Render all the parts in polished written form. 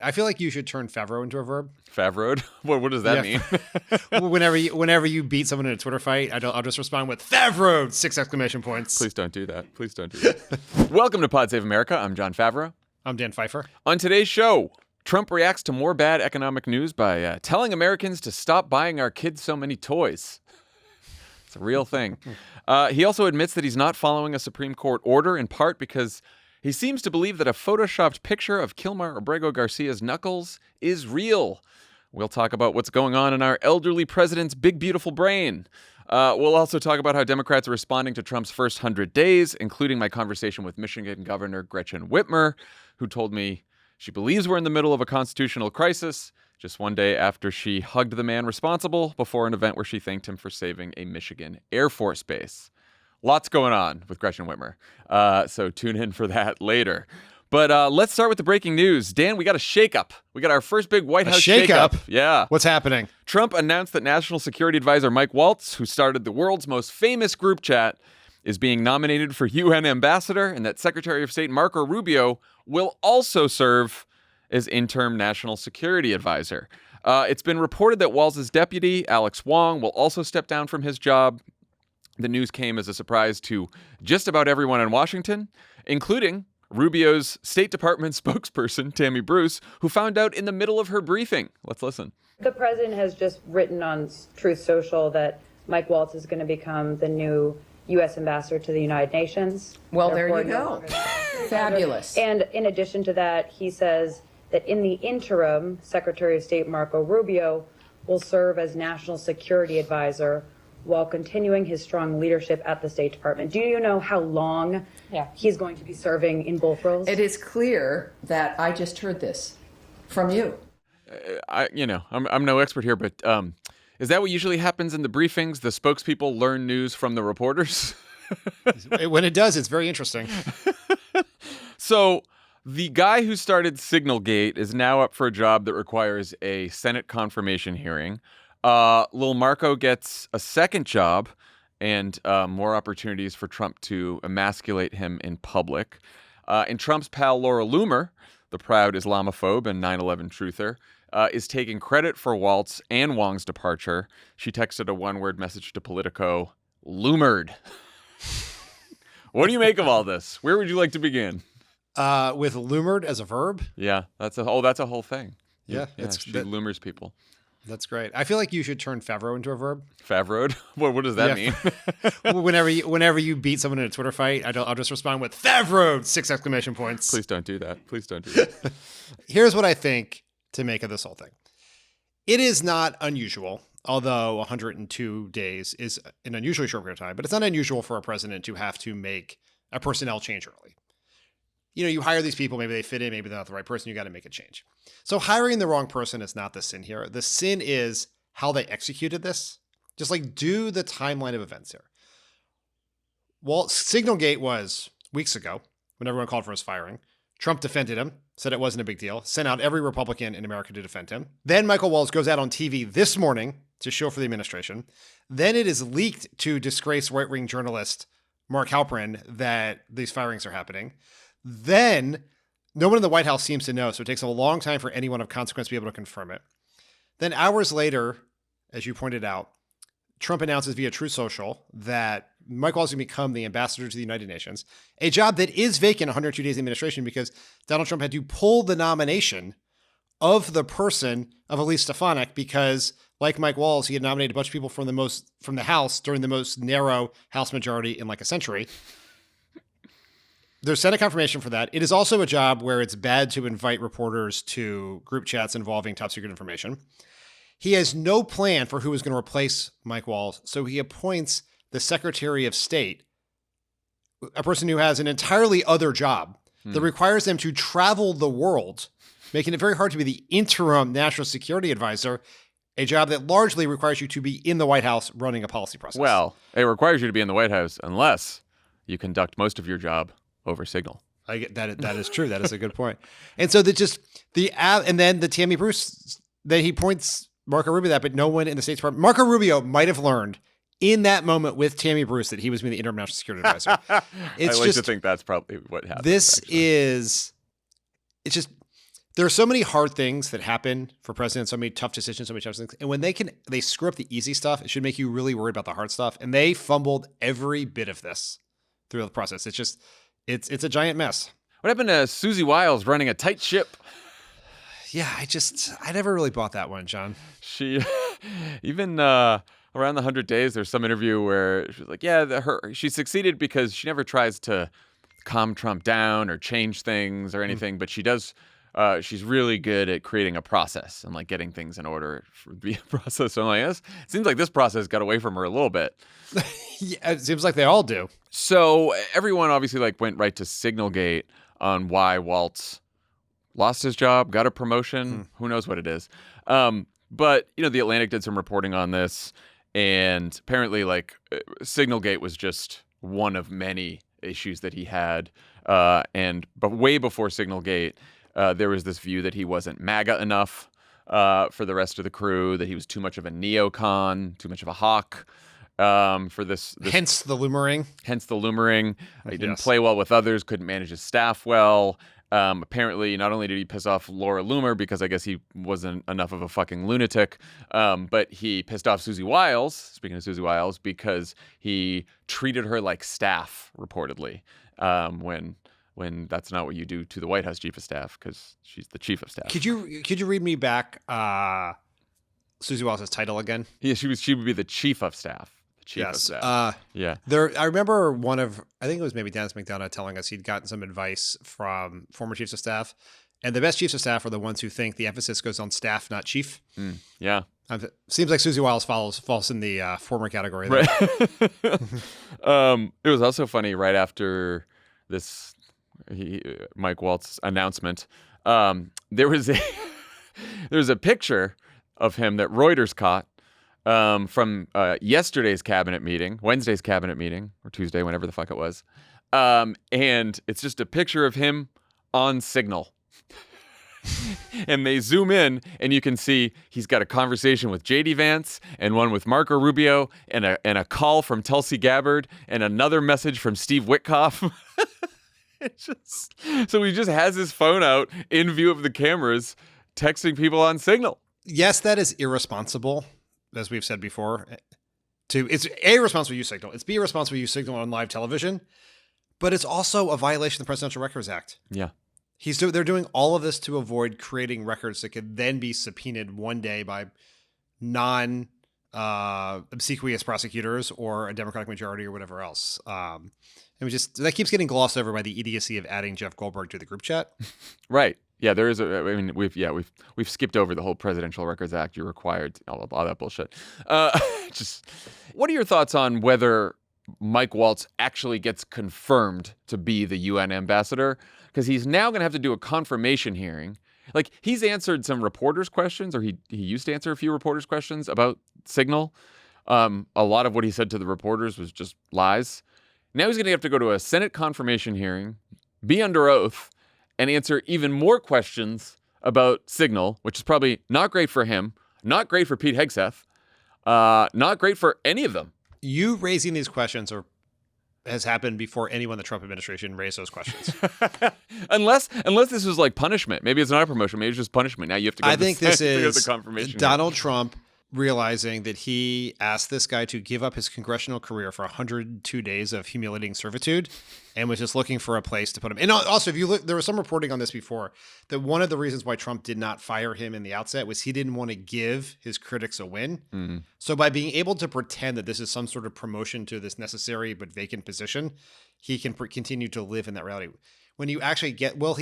I feel like you should turn Favreau into a verb. Favreau? What does that mean? whenever you beat someone in a Twitter fight, I'll just respond with Favreau! 6 exclamation points. Please don't do that. Please don't do that. Welcome to Pod Save America. I'm Jon Favreau. I'm Dan Pfeiffer. On today's show, Trump reacts to more bad economic news by telling Americans to stop buying our kids so many toys. It's a real thing. He also admits that he's not following a Supreme Court order, in part because he seems to believe that a photoshopped picture of Kilmar Abrego Garcia's knuckles is real. We'll talk about what's going on in our elderly president's big, beautiful brain. We'll also talk about how Democrats are responding to Trump's first 100 days, including my conversation with Michigan Governor Gretchen Whitmer, who told me she believes we're in the middle of a constitutional crisis, just one day after she hugged the man responsible before an event where she thanked him for saving a Michigan Air Force base. Lots going on with Gretchen Whitmer, so tune in for that later. But let's start with the breaking news. Dan, we got a shakeup. We got our first big White House shakeup. Yeah. What's happening? Trump announced that National Security Advisor Mike Waltz, who started the world's most famous group chat, is being nominated for UN ambassador, and that Secretary of State Marco Rubio will also serve as interim National Security Advisor. It's been reported that Walz's deputy, Alex Wong, will also step down from his job. The news came as a surprise to just about everyone in Washington, including Rubio's State Department spokesperson, Tammy Bruce, who found out in the middle of her briefing. Let's listen. The president has just written on Truth Social that Mike Waltz is going to become the new U.S. ambassador to the United Nations. Well, there you go. Fabulous. And in addition to that, he says that in the interim, Secretary of State Marco Rubio will serve as National Security Advisor while continuing his strong leadership at the State Department. Do you know how long he's going to be serving in both roles? It is clear that I just heard this from you. I'm no expert here, but is that what usually happens in the briefings? The spokespeople learn news from the reporters? When it does, it's very interesting. So the guy who started Signalgate is now up for a job that requires a Senate confirmation hearing. Lil Marco gets a second job and more opportunities for Trump to emasculate him in public. And Trump's pal Laura Loomer, the proud Islamophobe and 9/11 truther, is taking credit for Waltz and Wong's departure. She texted a one-word message to Politico, "Loomered." What do you make of all this? Where would you like to begin? With loomered as a verb? Yeah, that's a whole thing. Yeah, she loomers people. That's great. I feel like you should turn Favreau into a verb. Favreau? What does that mean? whenever you beat someone in a Twitter fight, I'll just respond with Favreau! 6 exclamation points. Please don't do that. Please don't do that. Here's what I think to make of this whole thing. It is not unusual, although 102 days is an unusually short period of time, but it's not unusual for a president to have to make a personnel change early. You know, you hire these people, maybe they fit in, maybe they're not the right person, you got to make a change. So hiring the wrong person is not the sin here. The sin is how they executed this. Just like do the timeline of events here. Well, Signalgate was weeks ago when everyone called for his firing. Trump defended him, said it wasn't a big deal, sent out every Republican in America to defend him. Then Michael Waltz goes out on TV this morning to show for the administration. Then it is leaked to disgraced right-wing journalist Mark Halperin that these firings are happening. Then no one in the White House seems to know, so it takes a long time for anyone of consequence to be able to confirm it. Then hours later, as you pointed out, Trump announces via Truth Social that Mike Waltz is going to become the ambassador to the United Nations, a job that is vacant 102 days of administration because Donald Trump had to pull the nomination of the person of Elise Stefanik because, like Mike Waltz, he had nominated a bunch of people from the House during the most narrow House majority in like a century. There's Senate confirmation for that. It is also a job where it's bad to invite reporters to group chats involving top secret information. He has no plan for who is going to replace Mike Waltz, so he appoints the Secretary of State, a person who has an entirely other job that requires them to travel the world, making it very hard to be the interim National Security Advisor, a job that largely requires you to be in the White House running a policy process. Well, it requires you to be in the White House unless you conduct most of your job over Signal. I get that. That is true. That is a good point. And so and then the Tammy Bruce that he points Marco Rubio that, but no one in the State Department. Marco Rubio might have learned in that moment with Tammy Bruce that he was being the interim national security advisor. I like to think that's probably what happened. It's just There are so many hard things that happen for presidents, so many tough decisions, so many tough things. And when they screw up the easy stuff, it should make you really worried about the hard stuff. And they fumbled every bit of this through the process. It's a giant mess. What happened to Susie Wiles running a tight ship? Yeah, I never really bought that one, John. She, even around the 100 days, there's some interview where she was like, yeah, she succeeded because she never tries to calm Trump down or change things or anything, but she does. She's really good at creating a process and like getting things in order for be a process. So I'm like, yes, it seems like this process got away from her a little bit. Yeah, it seems like they all do. So everyone obviously like went right to Signalgate on why Waltz lost his job, got a promotion. Who knows what it is? But The Atlantic did some reporting on this, and apparently like Signalgate was just one of many issues that he had. But way before Signalgate, there was this view that he wasn't MAGA enough for the rest of the crew, that he was too much of a neocon, too much of a hawk for this. Hence the loomering. He didn't play well with others, couldn't manage his staff well. Apparently, not only did he piss off Laura Loomer because I guess he wasn't enough of a fucking lunatic, but he pissed off Susie Wiles, speaking of Susie Wiles, because he treated her like staff, reportedly, when that's not what you do to the White House chief of staff, because she's the chief of staff. Could you read me back Susie Wiles' title again? Yeah, she would be the chief of staff. Of staff. Yeah. I remember I think it was maybe Dennis McDonough telling us he'd gotten some advice from former chiefs of staff, and the best chiefs of staff are the ones who think the emphasis goes on staff, not chief. Yeah. Seems like Susie Wiles falls in the former category there. Right. It was also funny right after this Mike Waltz announcement. There was a picture of him that Reuters caught from Wednesday's cabinet meeting, or Tuesday, whenever the fuck it was. And it's just a picture of him on Signal. And they zoom in, and you can see he's got a conversation with J.D. Vance and one with Marco Rubio and a call from Tulsi Gabbard and another message from Steve Witkoff. So he just has his phone out in view of the cameras, texting people on Signal. Yes, that is irresponsible, as we've said before. It's A, irresponsible to use Signal. It's B, irresponsible to use Signal on live television. But it's also a violation of the Presidential Records Act. Yeah. They're doing all of this to avoid creating records that could then be subpoenaed one day by obsequious prosecutors or a Democratic majority or whatever else. That keeps getting glossed over by the idiocy of adding Jeff Goldberg to the group chat. Right. Yeah, there is we've skipped over the whole Presidential Records Act. You're required all that bullshit. What are your thoughts on whether Mike Waltz actually gets confirmed to be the UN ambassador? Because he's now going to have to do a confirmation hearing. Like, he's answered some reporters' questions, or he used to answer a few reporters' questions about Signal. A lot of what he said to the reporters was just lies. Now he's going to have to go to a Senate confirmation hearing, be under oath, and answer even more questions about Signal, which is probably not great for him, not great for Pete Hegseth, not great for any of them. You raising these questions has happened before anyone in the Trump administration raised those questions. unless this was like punishment. Maybe it's not a promotion. Maybe it's just punishment. Now you have to go to the confirmation Donald Trump realizing that he asked this guy to give up his congressional career for 102 days of humiliating servitude and was just looking for a place to put him. And also, if you look, there was some reporting on this before, that one of the reasons why Trump did not fire him in the outset was he didn't want to give his critics a win. Mm-hmm. So by being able to pretend that this is some sort of promotion to this necessary but vacant position, he can continue to live in that reality. Will he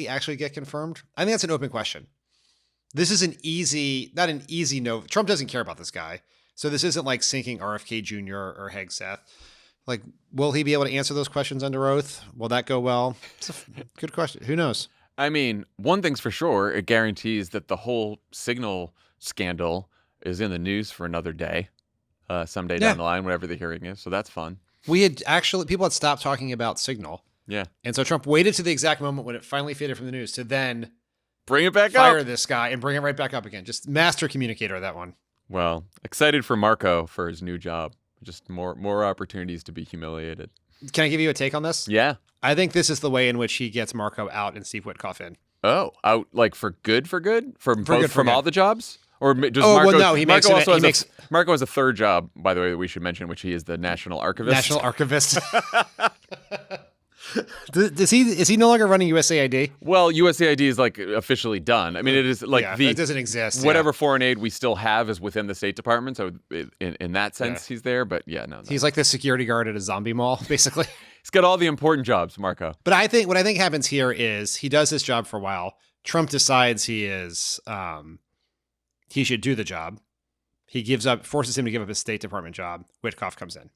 actually get confirmed? I think that's an open question. This is not an easy no. Trump doesn't care about this guy. So this isn't like sinking RFK Jr. or Hegseth. Like, will he be able to answer those questions under oath? Will that go well? It's a good question. Who knows? I mean, one thing's for sure. It guarantees that the whole Signal scandal is in the news for another day, someday down the line, whatever the hearing is. So that's fun. People had stopped talking about Signal. Yeah. And so Trump waited to the exact moment when it finally faded from the news to then bring it back fire up. This guy and bring it right back up again. Just master communicator, that one. Well, excited for Marco for his new job. Just more opportunities to be humiliated. Can I give you a take on this? Yeah. I think this is the way in which he gets Marco out and Steve Witkoff in. Oh, out like for good? From both, good, for from good. all the jobs? Or does Oh, well, Marco, no, he makes Marco it- also he has makes- Marco has a third job, by the way, that we should mention, which he is the National Archivist. National Archivist. Is he no longer running USAID? Well, USAID is like officially done. I mean, it is like it doesn't exist. whatever foreign aid we still have is within the State Department. So in that sense, he's there. But yeah, no. He's like the security guard at a zombie mall, basically. He's got all the important jobs, Marco. But what I think happens here is he does this job for a while. Trump decides he should do the job. He forces him to give up his State Department job. Witkoff comes in.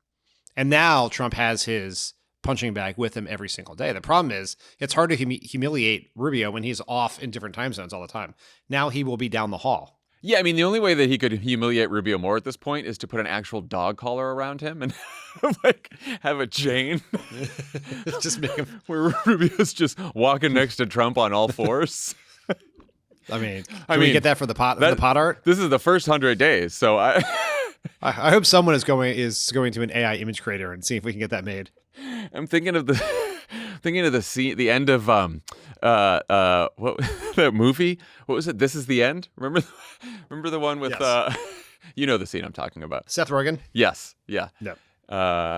And now Trump has his punching bag with him every single day. The problem is it's hard to humiliate Rubio when he's off in different time zones all the time. Now he will be down the hall. Yeah, I mean, the only way that he could humiliate Rubio more at this point is to put an actual dog collar around him and like have a chain. Just make him. Where Rubio's just walking next to Trump on all fours. I mean, can we get that for the pot art? This is the first 100 days, so I hope someone is going to an AI image creator and see if we can get that made. I'm thinking of the scene, the end of what that movie? What was it? This Is the End. Remember the one with Yes. You know the scene I'm talking about. Seth Rogen? Yes. Yeah. No.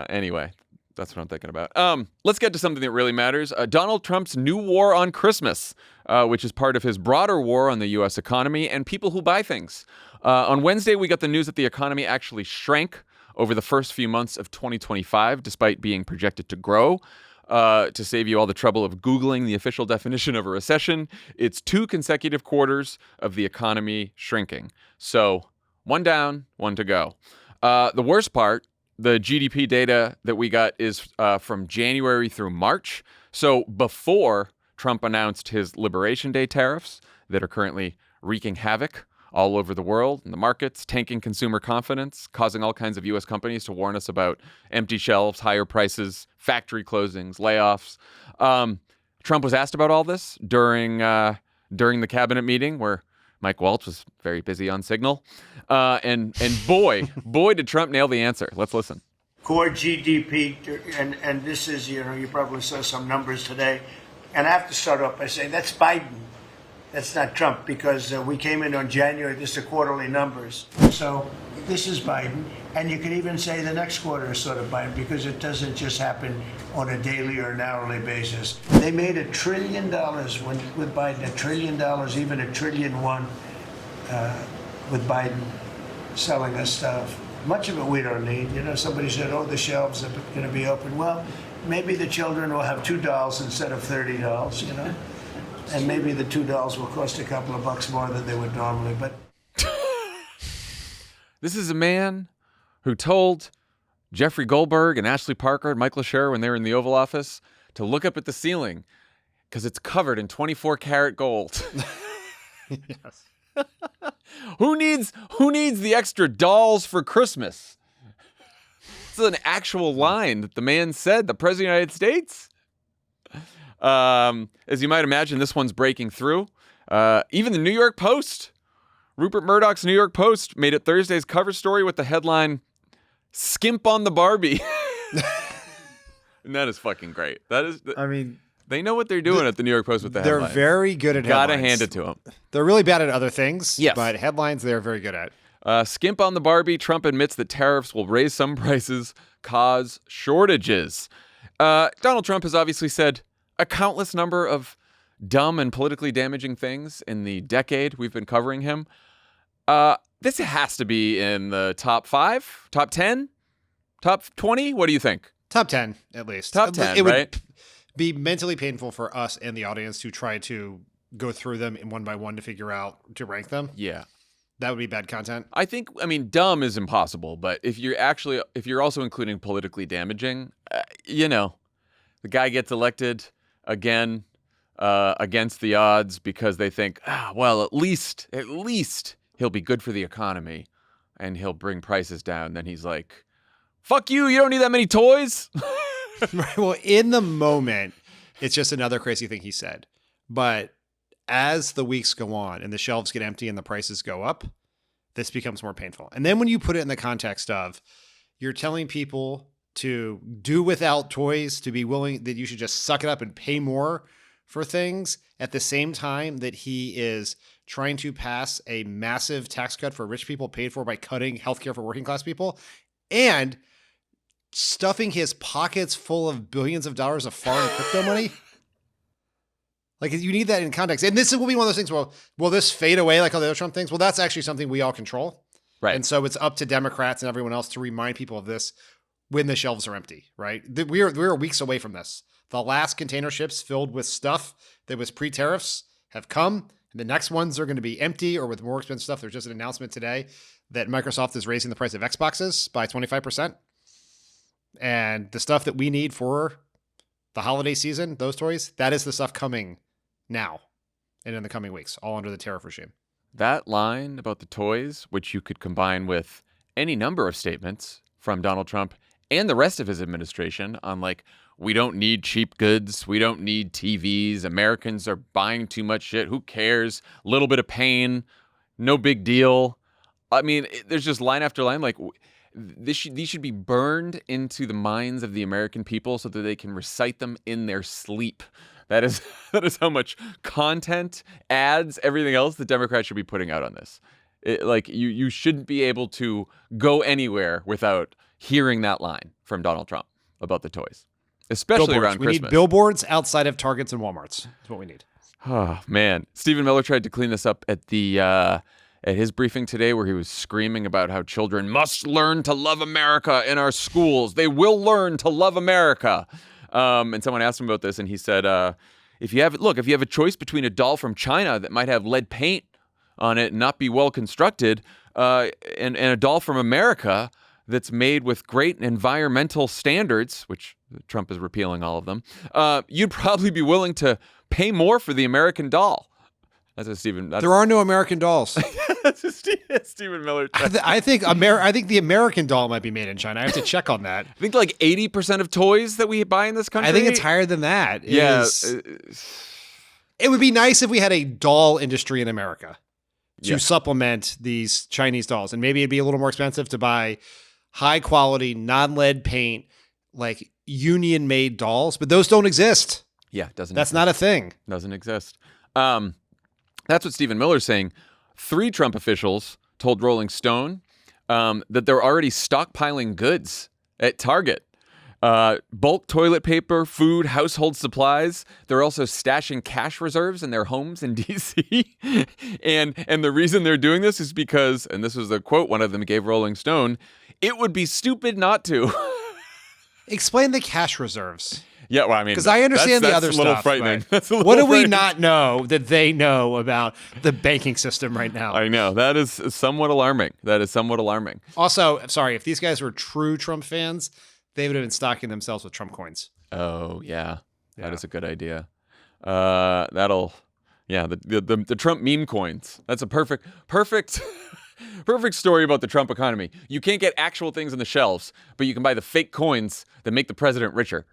Anyway, that's what I'm thinking about. Let's get to something that really matters. Donald Trump's new war on Christmas, which is part of his broader war on the U.S. economy and people who buy things. On Wednesday, we got the news that the economy actually shrank over the first few months of 2025, despite being projected to grow. To save you all the trouble of Googling the official definition of a recession, it's 2 consecutive quarters of the economy shrinking. So 1 down, 1 to go. The worst part, the GDP data that we got is from January through March. So before Trump announced his Liberation Day tariffs that are currently wreaking havoc all over the world, in the markets, tanking consumer confidence, causing all kinds of U.S. companies to warn us about empty shelves, higher prices, factory closings, layoffs. Trump was asked about all this during the cabinet meeting where Mike Waltz was very busy on Signal. And boy, did Trump nail the answer. Let's listen. Core GDP, and this is, you probably saw some numbers today. And I have to start off by saying that's Biden. That's not Trump, because we came in on January. This is the quarterly numbers. So this is Biden. And you could even say the next quarter is sort of Biden, because it doesn't just happen on a daily or an hourly basis. They made $1 trillion with Biden, $1 trillion, even $1.1 trillion with Biden selling us stuff. Much of it we don't need. Somebody said, the shelves are going to be open. Well, maybe the children will have $2 instead of $30, And maybe the $2 will cost a couple of bucks more than they would normally. But this is a man who told Jeffrey Goldberg and Ashley Parker and Mike LaSher when they were in the Oval Office to look up at the ceiling because it's covered in 24 karat gold. Yes. Who needs the extra dolls for Christmas? This is an actual line that the man said, the President of the United States. As you might imagine, this one's breaking through. Even the New York Post, Rupert Murdoch's New York Post, made it Thursday's cover story with the headline, "Skimp on the Barbie." And that is fucking great. They know what they're doing at the New York Post with the headlines. They're very good at headlines. Gotta hand it to them. They're really bad at other things, Yes. but headlines they're very good at. Skimp on the Barbie. Trump admits that tariffs will raise some prices, cause shortages. Donald Trump has obviously said a countless number of dumb and politically damaging things in the decade we've been covering him. This has to be in the top 5, top 10, top 20. What do you think? Top 10, at least. Top 10, it right? would be mentally painful for us and the audience to try to go through them one by one to figure out, to rank them. Yeah. That would be bad content. I mean, dumb is impossible, but if you're also including politically damaging, the guy gets elected again against the odds because they think, well, at least he'll be good for the economy and he'll bring prices down. Then he's like, fuck you, you don't need that many toys. Right. Well, in the moment, it's just another crazy thing he said. But as the weeks go on and the shelves get empty and the prices go up, this becomes more painful. And then when you put it in the context of you're telling people to do without toys, to be willing, that you should just suck it up and pay more for things at the same time that he is trying to pass a massive tax cut for rich people paid for by cutting healthcare for working class people and stuffing his pockets full of billions of dollars of foreign crypto money. Like, you need that in context. And this will be one of those things, well, will this fade away like all the other Trump things? Well, that's actually something we all control. Right. And so it's up to Democrats and everyone else to remind people of this when the shelves are empty, right? We're weeks away from this. The last container ships filled with stuff that was pre-tariffs have come. And the next ones are going to be empty or with more expensive stuff. There's just an announcement today that Microsoft is raising the price of Xboxes by 25%. And the stuff that we need for the holiday season, those toys, that is the stuff coming now and in the coming weeks, all under the tariff regime. That line about the toys, which you could combine with any number of statements from Donald Trump and the rest of his administration on, like, we don't need cheap goods, we don't need TVs, Americans are buying too much shit, who cares, a little bit of pain, no big deal. I mean, there's just line after line, like, these should be burned into the minds of the American people so that they can recite them in their sleep. That is how much content, ads, everything else the Democrats should be putting out on this. You shouldn't be able to go anywhere without hearing that line from Donald Trump about the toys, especially around Christmas. We need billboards outside of Targets and Walmarts. That's what we need. Oh, man. Stephen Miller tried to clean this up at his briefing today, where he was screaming about how children must learn to love America in our schools. They will learn to love America. And someone asked him about this, and he said, if you have a choice between a doll from China that might have lead paint on it and not be well constructed, and a doll from America that's made with great environmental standards, which Trump is repealing all of them, you'd probably be willing to pay more for the American doll. That's a Stephen. There are no American dolls. That's a Stephen Miller. I think the American doll might be made in China. I have to check on that. I think like 80% of toys that we buy in this country. I think it's higher than that. Yeah. It would be nice if we had a doll industry in America to Yeah. supplement these Chinese dolls. And maybe it'd be a little more expensive to buy high quality, non-lead paint, like union made dolls, but those don't exist. Yeah, doesn't. That's exist. not a thing. Doesn't exist. That's what Stephen Miller's saying. 3 Trump officials told Rolling Stone that they're already stockpiling goods at Target. Bulk toilet paper, food, household supplies. They're also stashing cash reserves in their homes in D.C. and the reason they're doing this is because, and this was the quote one of them gave Rolling Stone, it would be stupid not to. Explain the cash reserves. Yeah, well, I mean, because I understand the other that's a little stuff. Frightening. But what do we not know that they know about the banking system right now? I know. That is somewhat alarming. Also, sorry, if these guys were true Trump fans, they would have been stocking themselves with Trump coins. Oh, yeah. Yeah. That is a good idea. The Trump meme coins. That's a perfect story about the Trump economy. You can't get actual things on the shelves, but you can buy the fake coins that make the president richer.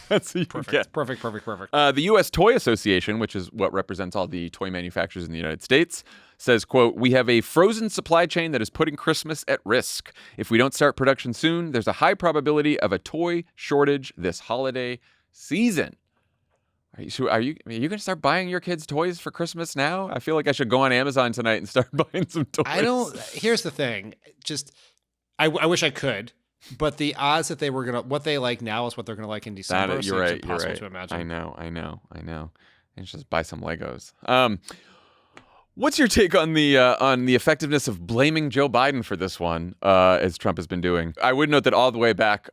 That's what you can get. Perfect. The U.S. Toy Association, which is what represents all the toy manufacturers in the United States, says, quote, we have a frozen supply chain that is putting Christmas at risk. If we don't start production soon, there's a high probability of a toy shortage this holiday season. Are you going to start buying your kids toys for Christmas now? I feel like I should go on Amazon tonight and start buying some toys. Here's the thing. I wish I could, but the odds that what they like now is what they're going to like in December. You're right. To imagine. I know. And just buy some Legos. What's your take on the effectiveness of blaming Joe Biden for this one, as Trump has been doing? I would note that all the way back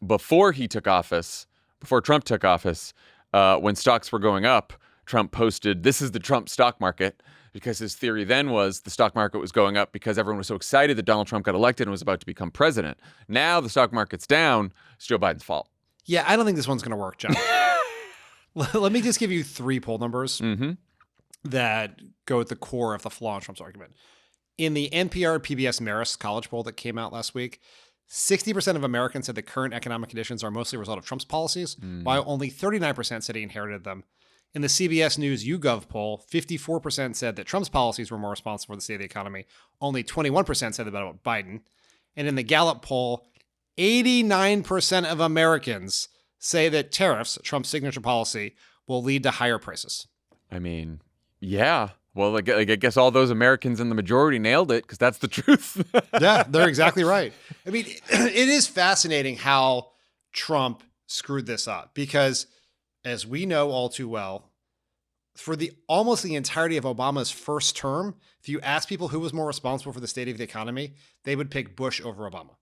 before Trump took office, when stocks were going up, Trump posted, "This is the Trump stock market," because his theory then was the stock market was going up because everyone was so excited that Donald Trump got elected and was about to become president. Now the stock market's down. It's Joe Biden's fault. Yeah, I don't think this one's going to work, John. Let me just give you 3 poll numbers that go at the core of the flaw in Trump's argument. In the NPR PBS Marist College poll that came out last week, 60% of Americans said the current economic conditions are mostly a result of Trump's policies, while only 39% said he inherited them. In the CBS News YouGov poll, 54% said that Trump's policies were more responsible for the state of the economy. Only 21% said that about Biden. And in the Gallup poll, 89% of Americans say that tariffs, Trump's signature policy, will lead to higher prices. I mean, yeah. Well, I guess all those Americans in the majority nailed it because that's the truth. Yeah, they're exactly right. I mean, it is fascinating how Trump screwed this up because, as we know all too well, for almost the entirety of Obama's first term, if you ask people who was more responsible for the state of the economy, they would pick Bush over Obama.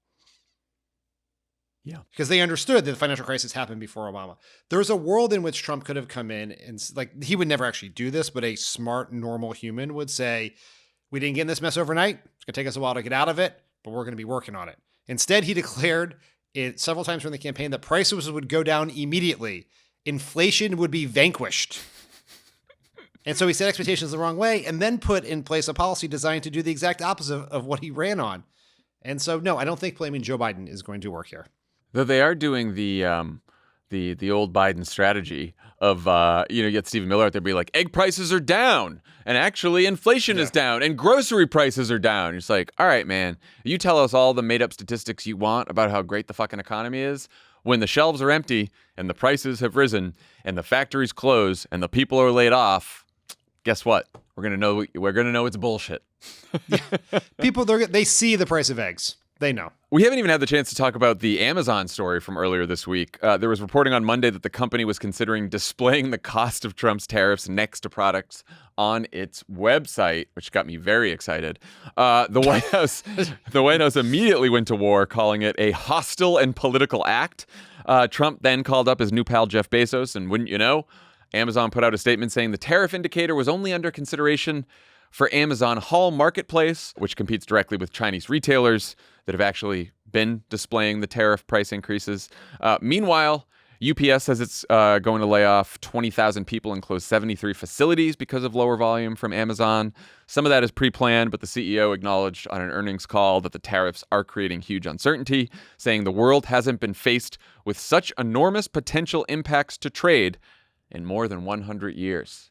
Yeah. Because they understood that the financial crisis happened before Obama. There's a world in which Trump could have come in and, like, he would never actually do this, but a smart, normal human would say, we didn't get in this mess overnight. It's going to take us a while to get out of it, but we're going to be working on it. Instead, he declared it several times during the campaign that prices would go down immediately. Inflation would be vanquished. And so he set expectations the wrong way and then put in place a policy designed to do the exact opposite of what he ran on. And so, no, I don't think blaming Joe Biden is going to work here. Though they are doing the old Biden strategy of you get Stephen Miller out there be like, egg prices are down, and actually inflation is down, and grocery prices are down. It's like, all right, man, you tell us all the made up statistics you want about how great the fucking economy is when the shelves are empty and the prices have risen and the factories close and the people are laid off. Guess what? We're gonna know it's bullshit. People, they see the price of eggs. They know. We haven't even had the chance to talk about the Amazon story from earlier this week. There was reporting on Monday that the company was considering displaying the cost of Trump's tariffs next to products on its website, which got me very excited. The White House immediately went to war, calling it a hostile and political act. Trump then called up his new pal Jeff Bezos, and wouldn't you know, Amazon put out a statement saying the tariff indicator was only under consideration for Amazon Hall Marketplace, which competes directly with Chinese retailers that have actually been displaying the tariff price increases. Meanwhile, UPS says it's going to lay off 20,000 people and close 73 facilities because of lower volume from Amazon. Some of that is pre-planned, but the CEO acknowledged on an earnings call that the tariffs are creating huge uncertainty, saying the world hasn't been faced with such enormous potential impacts to trade in more than 100 years.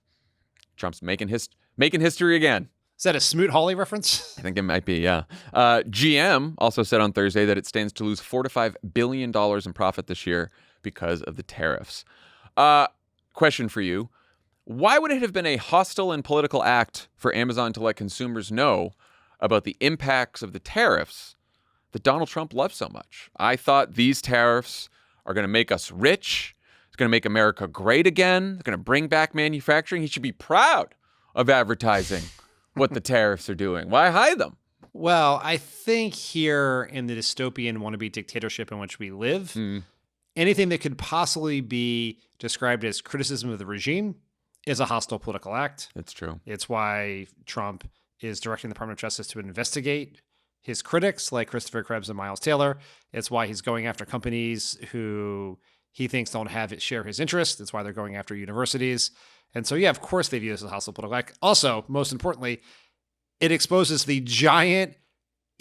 Trump's making history again. Is that a Smoot-Hawley reference? I think it might be, yeah. GM also said on Thursday that it stands to lose $4 to $5 billion in profit this year because of the tariffs. Question for you. Why would it have been a hostile and political act for Amazon to let consumers know about the impacts of the tariffs that Donald Trump loves so much? I thought these tariffs are going to make us rich. It's going to make America great again. They're going to bring back manufacturing. He should be proud of advertising what the tariffs are doing. Why hide them? Well, I think here in the dystopian wannabe dictatorship in which we live, anything that could possibly be described as criticism of the regime is a hostile political act. It's true. It's why Trump is directing the Department of Justice to investigate his critics like Christopher Krebs and Miles Taylor. It's why he's going after companies who he thinks don't share his interests. It's why they're going after universities. And so, yeah, of course they view this as a hostile political act. Also, most importantly, it exposes the giant,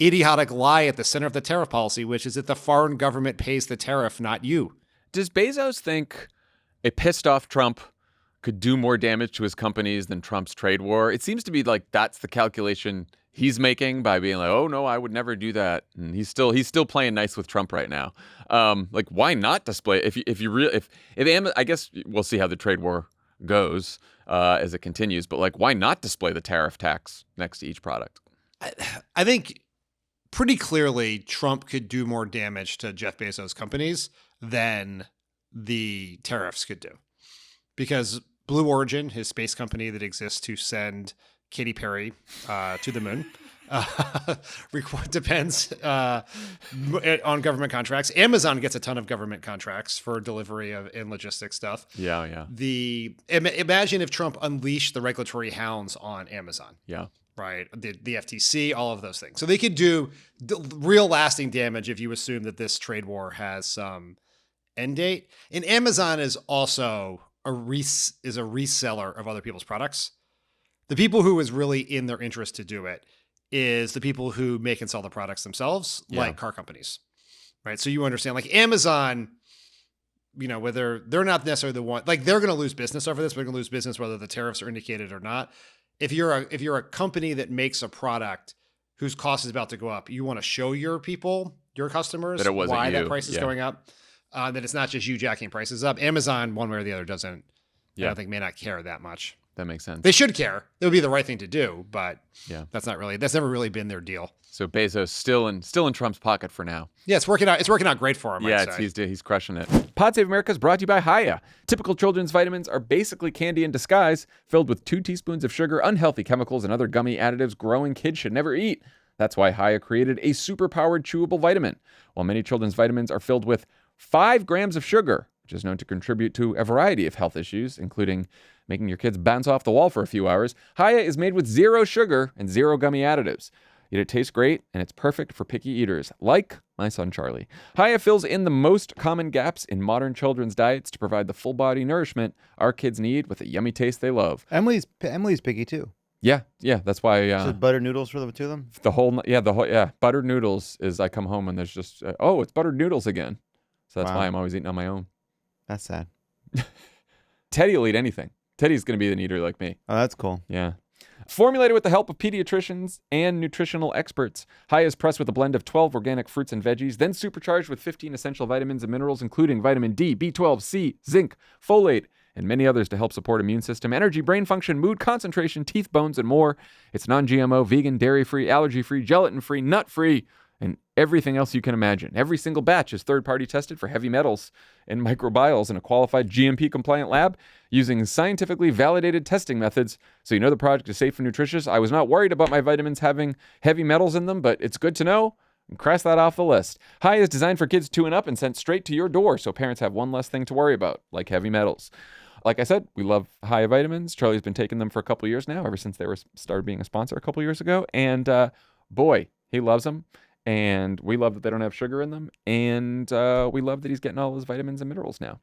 idiotic lie at the center of the tariff policy, which is that the foreign government pays the tariff, not you. Does Bezos think a pissed off Trump could do more damage to his companies than Trump's trade war? It seems to be like that's the calculation he's making by being like, oh, no, I would never do that. And he's still playing nice with Trump right now. Like, why not display I guess we'll see how the trade war goes as it continues, but like, why not display the tariff tax next to each product? I think pretty clearly Trump could do more damage to Jeff Bezos' companies than the tariffs could do, because Blue Origin, his space company that exists to send Katy Perry to the moon, depends on government contracts. Amazon gets a ton of government contracts for delivery of and logistics stuff. Yeah. Imagine if Trump unleashed the regulatory hounds on Amazon. Yeah. Right. The FTC, all of those things. So they could do real lasting damage if you assume that this trade war has some end date. And Amazon is also a reseller of other people's products. The people who is really in their interest to do it is the people who make and sell the products themselves, like car companies, right? So you understand, like Amazon, whether they're not necessarily the one, like they're going to lose business over this, but they're going to lose business whether the tariffs are indicated or not. If you're a company that makes a product whose cost is about to go up, you want to show your people, your customers, why that price is going up, that it's not just you jacking prices up. Amazon, one way or the other, doesn't I don't think may not care that much. That makes sense. They should care. It would be the right thing to do, but Yeah. that's never really been their deal. So Bezos still in Trump's pocket for now. Yeah, it's working out great for him. Yeah, I'd say. he's crushing it. Pod Save America is brought to you by Hiya. Typical children's vitamins are basically candy in disguise, filled with 2 teaspoons of sugar, unhealthy chemicals, and other gummy additives growing kids should never eat. That's why Hiya created a super-powered chewable vitamin. While many children's vitamins are filled with 5 grams of sugar, which is known to contribute to a variety of health issues, including making your kids bounce off the wall for a few hours, Hiya is made with 0 sugar and 0 gummy additives. Yet it tastes great, and it's perfect for picky eaters, like my son Charlie. Hiya fills in the most common gaps in modern children's diets to provide the full-body nourishment our kids need with a yummy taste they love. Emily's picky too. Yeah, that's why. So buttered noodles for the 2 of them. The whole buttered noodles is I come home and there's just it's buttered noodles again. So that's Wow. why I'm always eating on my own. That's sad. Teddy will eat anything. Teddy's gonna be an eater like me. Oh, that's cool. Yeah. Formulated with the help of pediatricians and nutritional experts, Hiya is pressed with a blend of 12 organic fruits and veggies, then supercharged with 15 essential vitamins and minerals, including vitamin D, B12, C, zinc, folate, and many others to help support immune system, energy, brain function, mood, concentration, teeth, bones, and more. It's non-GMO, vegan, dairy-free, allergy-free, gelatin-free, nut-free, and everything else you can imagine. Every single batch is third-party tested for heavy metals and microbiomes in a qualified GMP-compliant lab using scientifically validated testing methods, so you know the product is safe and nutritious. I was not worried about my vitamins having heavy metals in them, but it's good to know. And cross that off the list. Hiya is designed for kids 2 and up and sent straight to your door, so parents have one less thing to worry about, like heavy metals. Like I said, we love Hiya vitamins. Charlie's been taking them for a couple of years now, ever since they started being a sponsor a couple of years ago. And boy, he loves them. And we love that they don't have sugar in them. And we love that he's getting all his vitamins and minerals now.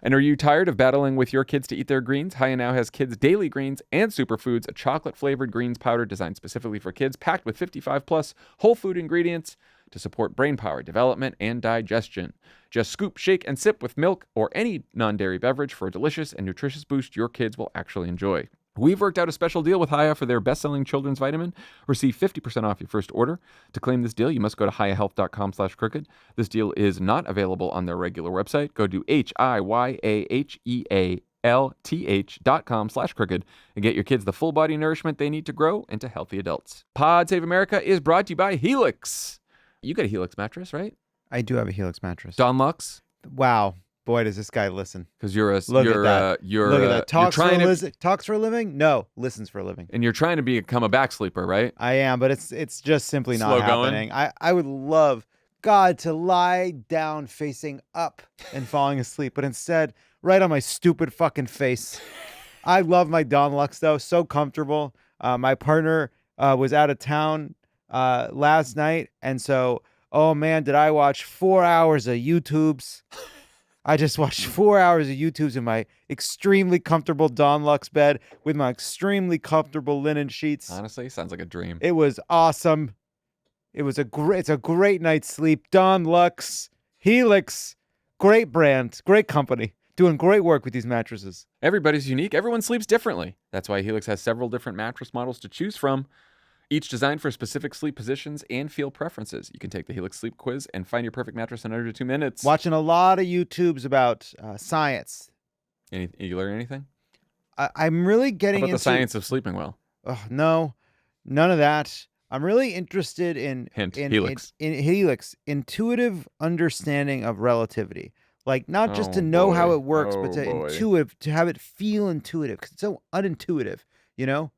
And are you tired of battling with your kids to eat their greens? Hiya now has Kids Daily Greens and Superfoods, a chocolate-flavored greens powder designed specifically for kids, packed with 55-plus whole food ingredients to support brain power, development, and digestion. Just scoop, shake, and sip with milk or any non-dairy beverage for a delicious and nutritious boost your kids will actually enjoy. We've worked out a special deal with Hiya for their best-selling children's vitamin. Receive 50% off your first order. To claim this deal, you must go to hiyahealth.com/crooked. This deal is not available on their regular website. Go to hiyahealth.com/crooked and get your kids the full body nourishment they need to grow into healthy adults. Pod Save America is brought to you by Helix. You got a Helix mattress, right? I do have a Helix mattress. Don Lux? Wow. Boy, does this guy listen. Because you're a Look at that. Look at that. Talks for a living? No, listens for a living. And you're trying to become a back sleeper, right? I am, but it's just simply Slow not going? happening. I would love God to lie down facing up and falling asleep, but instead, right on my stupid fucking face. I love my Don Lux though, so comfortable. My partner was out of town last night, and so, oh man, did I watch 4 hours of YouTubes. I just watched 4 hours of YouTubes in my extremely comfortable Don Lux bed with my extremely comfortable linen sheets. Honestly, sounds like a dream. It was awesome. It's a great night's sleep. Don Lux, Helix, great brand, great company, doing great work with these mattresses. Everybody's unique. Everyone sleeps differently. That's why Helix has several different mattress models to choose from, each designed for specific sleep positions and feel preferences. You can take the Helix sleep quiz and find your perfect mattress in under 2 minutes. Watching a lot of YouTubes about science. You learn anything? I'm really getting How about into the science of sleeping well? No, none of that. I'm really interested in Helix. In Helix, intuitive understanding of relativity. Like not just to Oh, know how boy. it works, Oh, but boy. to have it feel intuitive. 'Cause it's so unintuitive, you know?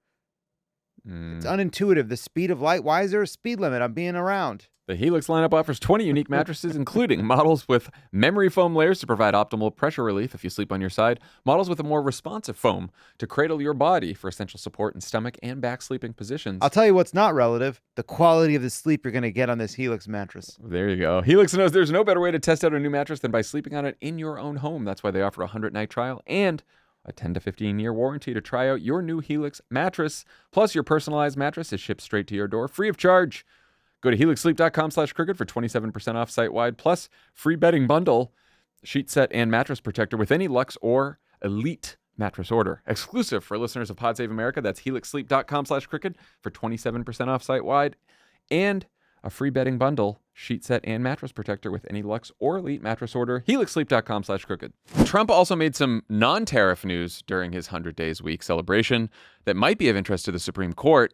It's unintuitive. The speed of light. Why is there a speed limit? I'm being around. The Helix lineup offers 20 unique mattresses, including models with memory foam layers to provide optimal pressure relief if you sleep on your side, models with a more responsive foam to cradle your body for essential support in stomach and back sleeping positions. I'll tell you what's not relative. The quality of the sleep you're going to get on this Helix mattress. There you go. Helix knows there's no better way to test out a new mattress than by sleeping on it in your own home. That's why they offer a 100-night trial and a 10 to 15-year warranty to try out your new Helix mattress. Plus, your personalized mattress is shipped straight to your door, free of charge. Go to helixsleep.com/crooked for 27% off site-wide, plus free bedding bundle, sheet set, and mattress protector with any Luxe or Elite mattress order. Exclusive for listeners of Pod Save America. That's helixsleep.com/crooked for 27% off site-wide and a free bedding bundle, sheet set, and mattress protector with any Luxe or Elite mattress order. HelixSleep.com/crooked. Trump also made some non-tariff news during his 100 Days Week celebration that might be of interest to the Supreme Court.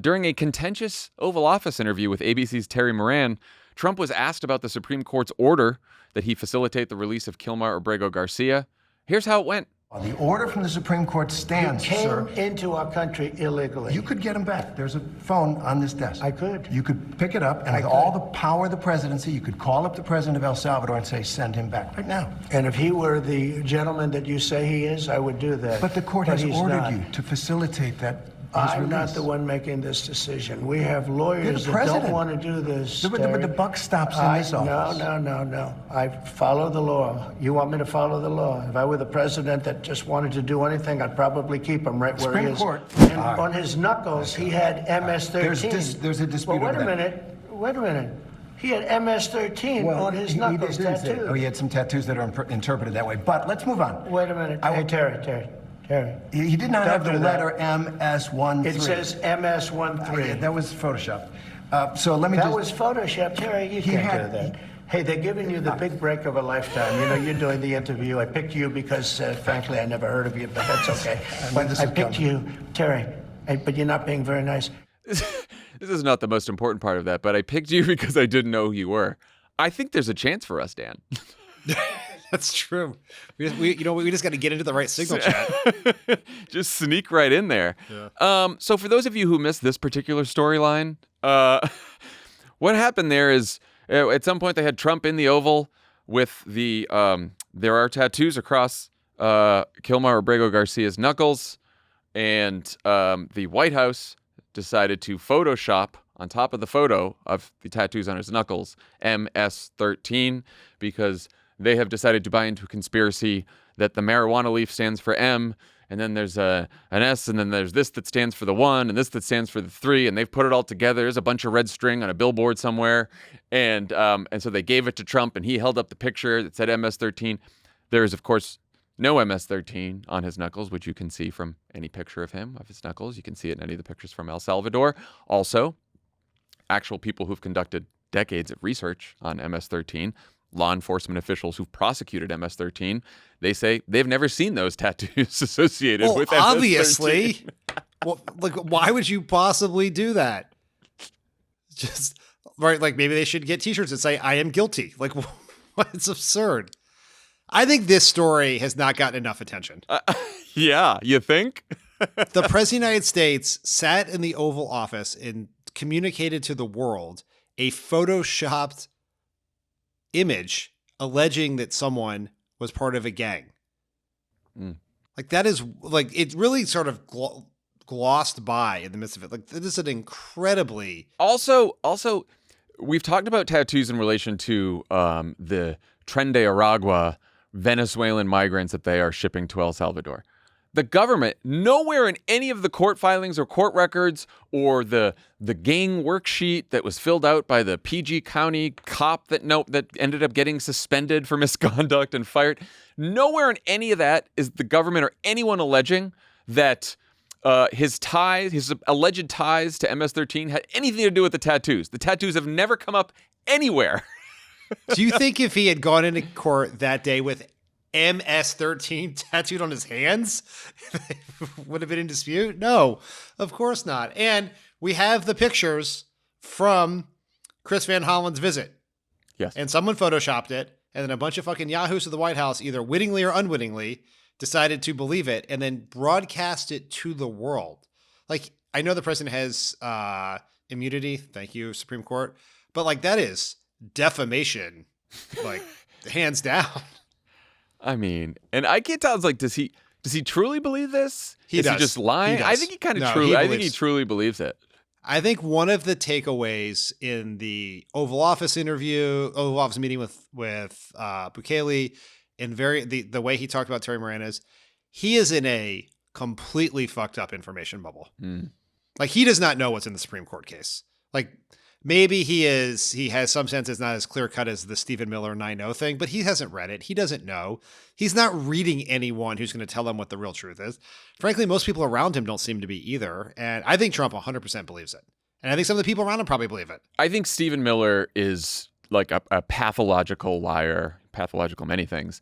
During a contentious Oval Office interview with ABC's Terry Moran, Trump was asked about the Supreme Court's order that he facilitate the release of Kilmar Abrego Garcia. Here's how it went. The order from the Supreme Court stands, sir. Came into our country illegally. You could get him back. There's a phone on this desk. I could. You could pick it up, and with all the power of the presidency, you could call up the president of El Salvador and say, send him back right now. And if he were the gentleman that you say he is, I would do that. But the court has he's ordered not. you to facilitate that. I'm not the one making this decision. We have lawyers that don't want to do this. But the buck stops in this office. No. I follow the law. You want me to follow the law? If I were the president that just wanted to do anything, I'd probably keep him right where he is. Supreme Court. And on his knuckles, he had MS-13. There's a dispute Well, over that. wait a minute. He had MS-13 on his knuckles tattooed. Oh, he had some tattoos that are interpreted that way. But let's move on. Wait a minute. Hey, Terry. He did not Don't have the do that. letter MS-13. It says MS-13. That was Photoshopped. So let me That was Photoshop, Terry. You can't do that. Hey, they're giving you the big break of a lifetime. You know, you're doing the interview. I picked you because, frankly, I never heard of you, but that's okay. But I picked you, Terry, but you're not being very nice. This is not the most important part of that, but I picked you because I didn't know who you were. I think there's a chance for us, Dan. That's true. We just got to get into the right signal chat. Just sneak right in there. Yeah. So for those of you who missed this particular storyline, what happened there is at some point they had Trump in the Oval with the there are tattoos across Kilmar Abrego Garcia's knuckles, and the White House decided to Photoshop on top of the photo of the tattoos on his knuckles MS-13 because they have decided to buy into a conspiracy that the marijuana leaf stands for M, and then there's an S, and then there's this that stands for the 1, and this that stands for the 3, and they've put it all together. There's a bunch of red string on a billboard somewhere, and so they gave it to Trump, and he held up the picture that said MS-13. There is, of course, no MS-13 on his knuckles, which you can see from any picture of him, of his knuckles. You can see it in any of the pictures from El Salvador. Also, actual people who've conducted decades of research on MS-13, law enforcement officials who've prosecuted MS-13, they say they've never seen those tattoos associated with MS-13. Obviously. Well, like, why would you possibly do that? Just right, like maybe they should get T-shirts that say "I am guilty." Like, it's absurd. I think this story has not gotten enough attention. Yeah, you think? The President of the United States sat in the Oval Office and communicated to the world a photoshopped image alleging that someone was part of a gang. Like that is like, it really sort of glossed by in the midst of it. Like, this is an incredibly... Also, we've talked about tattoos in relation to the Tren de Aragua Venezuelan migrants that they are shipping to El Salvador. The government, nowhere in any of the court filings or court records or the gang worksheet that was filled out by the PG County cop that ended up getting suspended for misconduct and fired, nowhere in any of that is the government or anyone alleging that his alleged ties to MS-13 had anything to do with the tattoos. The tattoos have never come up anywhere. Do you think if he had gone into court that day with MS-13 tattooed on his hands, would have been in dispute? No, of course not. And we have the pictures from Chris Van Hollen's visit. Yes. And someone photoshopped it, and then a bunch of fucking yahoos at the White House, either wittingly or unwittingly, decided to believe it and then broadcast it to the world. Like, I know the president has immunity. Thank you, Supreme Court. But like, that is defamation, like hands down. I mean, and I can't tell. It's like, does he truly believe this? He is does. he just lying? He I does. think he kind of No, truly. he I think he believes- truly believes it. I think one of the takeaways in the Oval Office meeting with Bukele, and the way he talked about Terry Moran is, he is in a completely fucked up information bubble. Like, he does not know what's in the Supreme Court case. Like, maybe he has some sense it's not as clear cut as the Stephen Miller 9/0 thing, but he hasn't read it. He doesn't know. He's not reading anyone who's going to tell him what the real truth is. Frankly, most people around him don't seem to be either. And I think Trump 100% believes it. And I think some of the people around him probably believe it. I think Stephen Miller is like a pathological liar, pathological many things,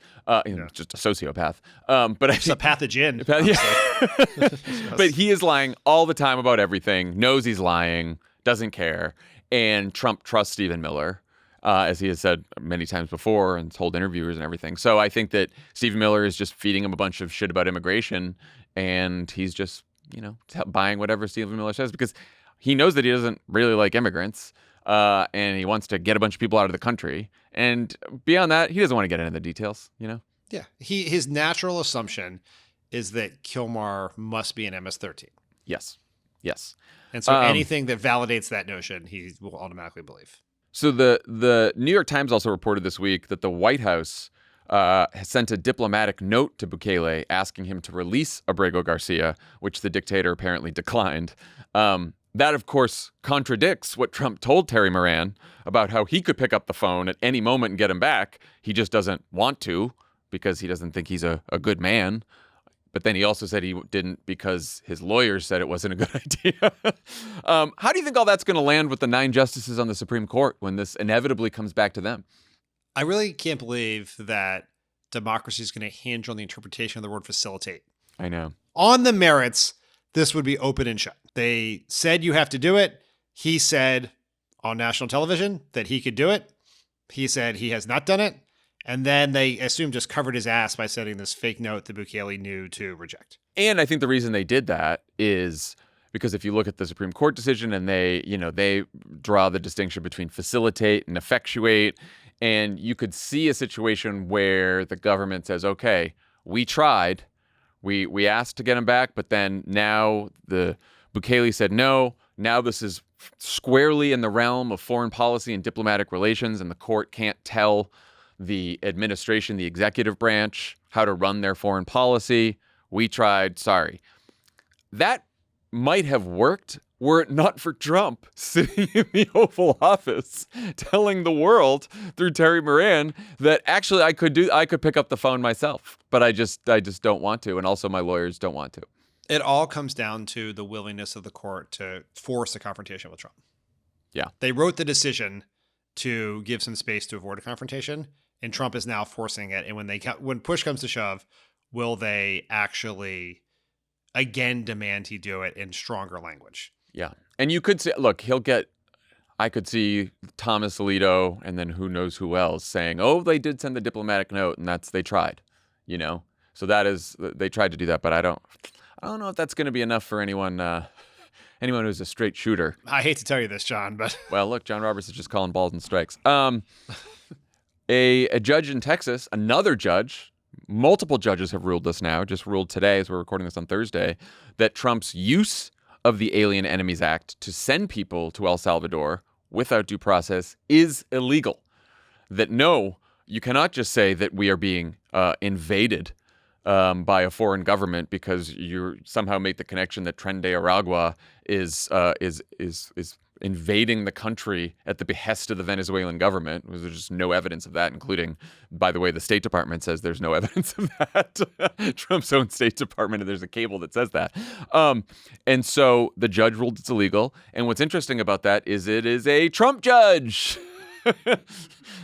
just a sociopath. But It's a pathogen. Yeah. But he is lying all the time about everything, knows he's lying, doesn't care. And Trump trusts Stephen Miller, as he has said many times before and told interviewers and everything. So I think that Stephen Miller is just feeding him a bunch of shit about immigration, and he's just, buying whatever Stephen Miller says because he knows that he doesn't really like immigrants, and he wants to get a bunch of people out of the country. And beyond that, he doesn't want to get into the details, Yeah. His natural assumption is that Kilmar must be an MS-13. Yes. And so anything that validates that notion, he will automatically believe. So the New York Times also reported this week that the White House has sent a diplomatic note to Bukele asking him to release Abrego Garcia, which the dictator apparently declined. That, of course, contradicts what Trump told Terry Moran about how he could pick up the phone at any moment and get him back. He just doesn't want to because he doesn't think he's a good man. But then he also said he didn't because his lawyers said it wasn't a good idea. How do you think all that's going to land with the 9 justices on the Supreme Court when this inevitably comes back to them? I really can't believe that democracy is going to hinge on the interpretation of the word facilitate. I know. On the merits, this would be open and shut. They said you have to do it. He said on national television that he could do it. He said he has not done it. And then they assume just covered his ass by sending this fake note that Bukele knew to reject. And I think the reason they did that is because if you look at the Supreme Court decision and they draw the distinction between facilitate and effectuate, and you could see a situation where the government says, okay, we tried, we asked to get him back, but then now the Bukele said no. Now this is squarely in the realm of foreign policy and diplomatic relations, and the court can't tell the administration, the executive branch, how to run their foreign policy. We tried, sorry. That might have worked were it not for Trump sitting in the Oval Office telling the world through Terry Moran that actually I could pick up the phone myself, but I just don't want to, and also my lawyers don't want to. It all comes down to the willingness of the court to force a confrontation with Trump. Yeah. They wrote the decision to give some space to avoid a confrontation, and Trump is now forcing it. And when push comes to shove, will they actually again demand he do it in stronger language? Yeah. And you could say, look, I could see Thomas Alito and then who knows who else saying, oh, they did send the diplomatic note and they tried, So they tried to do that, but I don't know if that's going to be enough for anyone who's a straight shooter. I hate to tell you this, John, but well, look, John Roberts is just calling balls and strikes. A judge in Texas, another judge, multiple judges have ruled this now, just ruled today as we're recording this on Thursday, that Trump's use of the Alien Enemies Act to send people to El Salvador without due process is illegal. That no, you cannot just say that we are being invaded by a foreign government because you somehow make the connection that Tren de Aragua is invading the country at the behest of the Venezuelan government. There's just no evidence of that, including, by the way, the State Department says there's no evidence of that. Trump's own State Department, and there's a cable that says that. And so the judge ruled it's illegal. And what's interesting about that is it is a Trump judge.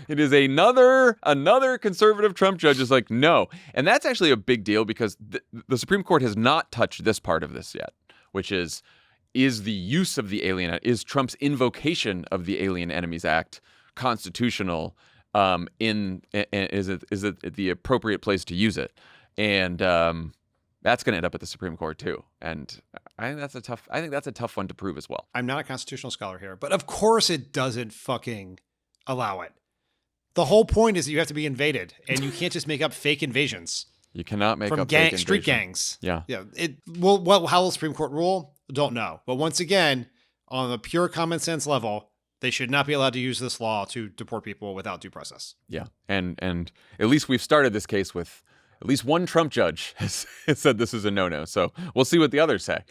It is another conservative Trump judge is like, no. And that's actually a big deal because the Supreme Court has not touched this part of this yet, which is the use of the is Trump's invocation of the Alien Enemies Act constitutional? Is it the appropriate place to use it? And that's going to end up at the Supreme Court too. And I think that's a tough one to prove as well. I'm not a constitutional scholar here, but of course it doesn't fucking allow it. The whole point is that you have to be invaded, and you can't just make up fake invasions. You cannot make up fake invasion. Street gangs. Yeah. How will the Supreme Court rule? Don't know. But once again, on a pure common sense level, they should not be allowed to use this law to deport people without due process. Yeah. And at least we've started this case with at least one Trump judge has said this is a no-no. So we'll see what the others say.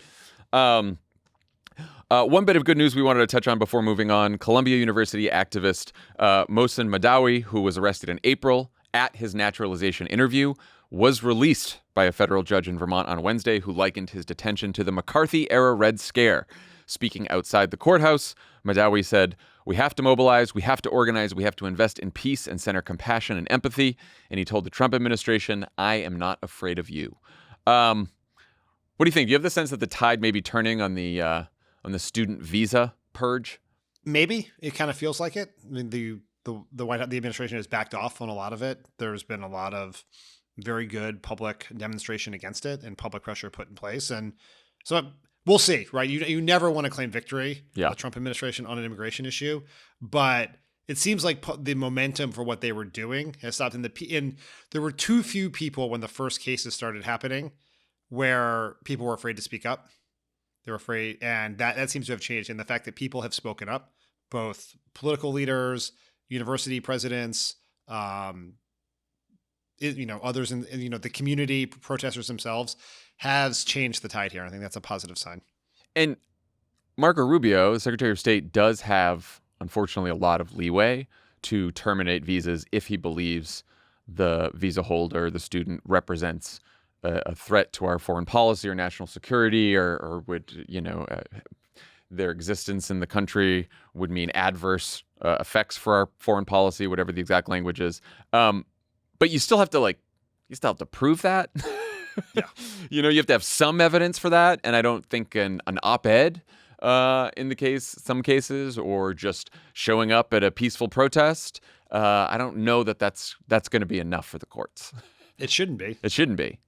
One bit of good news we wanted to touch on before moving on. Columbia University activist Mohsen Madawi, who was arrested in April at his naturalization interview, was released by a federal judge in Vermont on Wednesday who likened his detention to the McCarthy-era Red Scare. speaking outside the courthouse. Madawi said, "We have to mobilize, we have to organize, we have to invest in peace and center compassion and empathy." And he told the Trump administration, "I am not afraid of you." What do you think? Do you have the sense that the tide may be turning on the student visa purge? Maybe it kind of feels like it. I mean, the White House, the administration has backed off on a lot of it. There's been a lot of very good public demonstration against it and public pressure put in place, and so we'll see. Right? You never want to claim victory, the Trump administration, on an immigration issue, but it seems like the momentum for what they were doing has stopped. And there were too few people when the first cases started happening where people were afraid to speak up. They're afraid, and that seems to have changed. And the fact that people have spoken up, both political leaders, university presidents, others in the community, protesters themselves, has changed the tide here. I think that's a positive sign. And Marco Rubio, the Secretary of State, does have, unfortunately, a lot of leeway to terminate visas if he believes the visa holder, the student, represents a threat to our foreign policy or national security, or would, their existence in the country would mean adverse effects for our foreign policy, whatever the exact language is. But you still have to prove that. Yeah. You have to have some evidence for that. And I don't think an op-ed in some cases, or just showing up at a peaceful protest, I don't know that's going to be enough for the courts. It shouldn't be. It shouldn't be.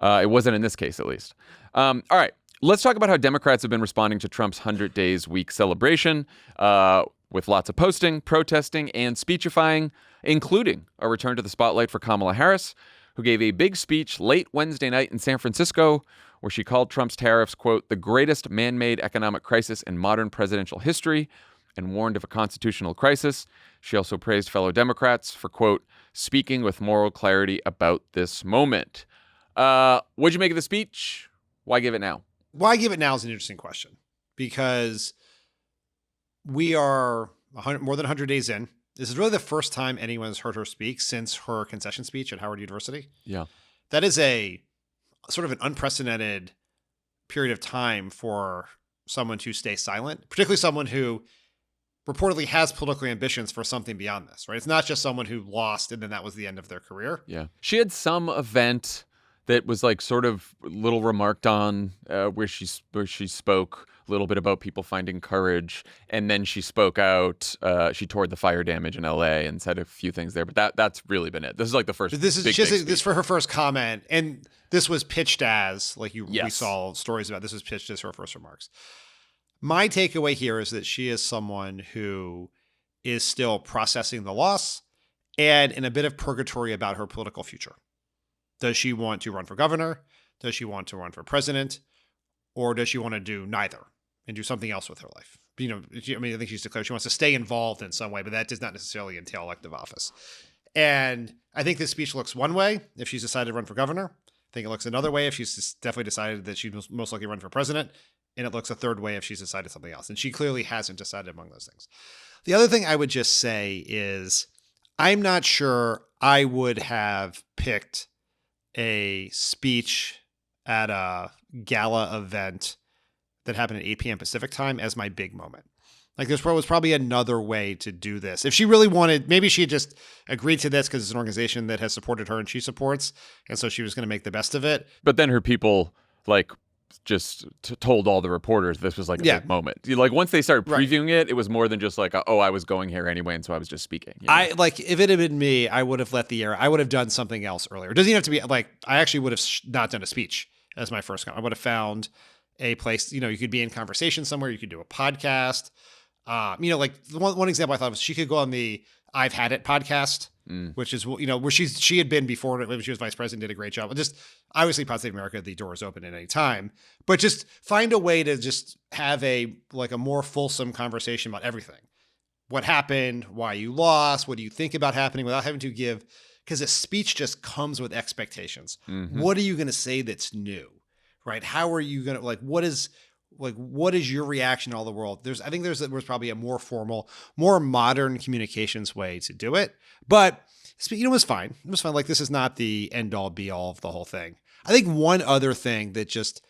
It wasn't in this case, at least. All right. Let's talk about how Democrats have been responding to Trump's 100 Days Week celebration, with lots of posting, protesting, and speechifying, including a return to the spotlight for Kamala Harris, who gave a big speech late Wednesday night in San Francisco, where she called Trump's tariffs, quote, "the greatest man-made economic crisis in modern presidential history," and warned of a constitutional crisis. She also praised fellow Democrats for, quote, "speaking with moral clarity about this moment." What'd you make of the speech? Why give it now? Why give it now is an interesting question, because we are more than 100 days in. This is really the first time anyone has heard her speak since her concession speech at Howard University. Yeah. That is a sort of an unprecedented period of time for someone to stay silent, particularly someone who reportedly has political ambitions for something beyond this, right? It's not just someone who lost and then that was the end of their career. Yeah. She had some event that was like sort of little remarked on, where she spoke a little bit about people finding courage, and then she spoke out. She toured the fire damage in LA and said a few things there, but that's really been it. This is like the first. This is big just speech. this for her first comment, and this was pitched as we Yes. saw stories about. This was pitched as her first remarks. My takeaway here is that she is someone who is still processing the loss and in a bit of purgatory about her political future. Does she want to run for governor? Does she want to run for president? Or does she want to do neither and do something else with her life? I think she's declared she wants to stay involved in some way, but that does not necessarily entail elective office. And I think this speech looks one way if she's decided to run for governor. I think it looks another way if she's definitely decided that she'd most likely run for president. And it looks a third way if she's decided something else. And she clearly hasn't decided among those things. The other thing I would just say is I'm not sure I would have picked a speech at a gala event that happened at 8 p.m. Pacific time as my big moment. Like, there was probably another way to do this. If she really wanted, maybe she had just agreed to this because it's an organization that has supported her and she supports, and so she was going to make the best of it. But then her people, just told all the reporters this was like a big moment. Once they started previewing it was more than just like, I was going here anyway, and so I was just speaking. If it had been me, I would have let the air. I would have done something else earlier. It doesn't even have to be I actually would have not done a speech as my first comment. I would have found a place, you could be in conversation somewhere. You could do a podcast. One example I thought was she could go on the I've Had It podcast, which is, where she had been before when she was vice president, did a great job. Just obviously Pod Save America, the door is open at any time, but just find a way to just have a more fulsome conversation about everything. What happened, why you lost, what do you think about happening, without having to give, because a speech just comes with expectations. Mm-hmm. What are you going to say that's new, right? How are you going to, what is your reaction to all the world? I think there was probably a more formal, more modern communications way to do it. But it was fine. It was fine. This is not the end all be all of the whole thing. I think one other thing that just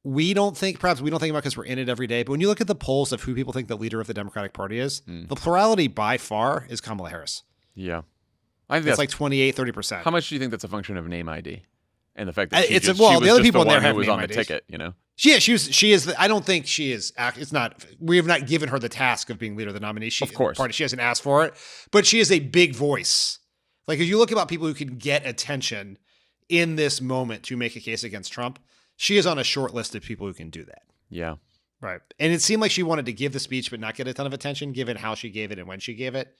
we don't think about because we're in it every day, but when you look at the polls of who people think the leader of the Democratic Party is, the plurality by far is Kamala Harris. Yeah. I think It's like 28, 30%. How much do you think that's a function of name ID and the fact that she the was other just people in there one who have was name on the IDs. ticket, you know? She is. I don't think she is. It's not. We have not given her the task of being leader of the nominee. Of course. She hasn't asked for it, but she is a big voice. Like if you look about people who can get attention in this moment to make a case against Trump, she is on a short list of people who can do that. Yeah. Right. And it seemed like she wanted to give the speech, but not get a ton of attention, given how she gave it and when she gave it.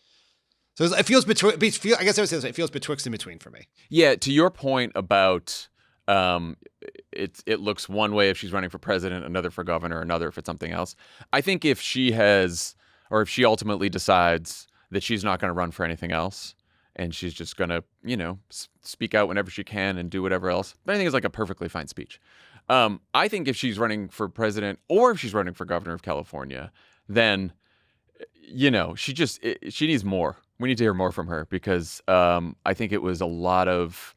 So it feels between. I guess I would say this, it feels betwixt and between for me. Yeah. To your point about it looks one way if she's running for president, another for governor, another if it's something else. I think if she ultimately decides that she's not going to run for anything else and she's just going to, speak out whenever she can and do whatever else, but I think it's like a perfectly fine speech. I think if she's running for president or if she's running for governor of California, then, she needs more. We need to hear more from her because I think it was a lot of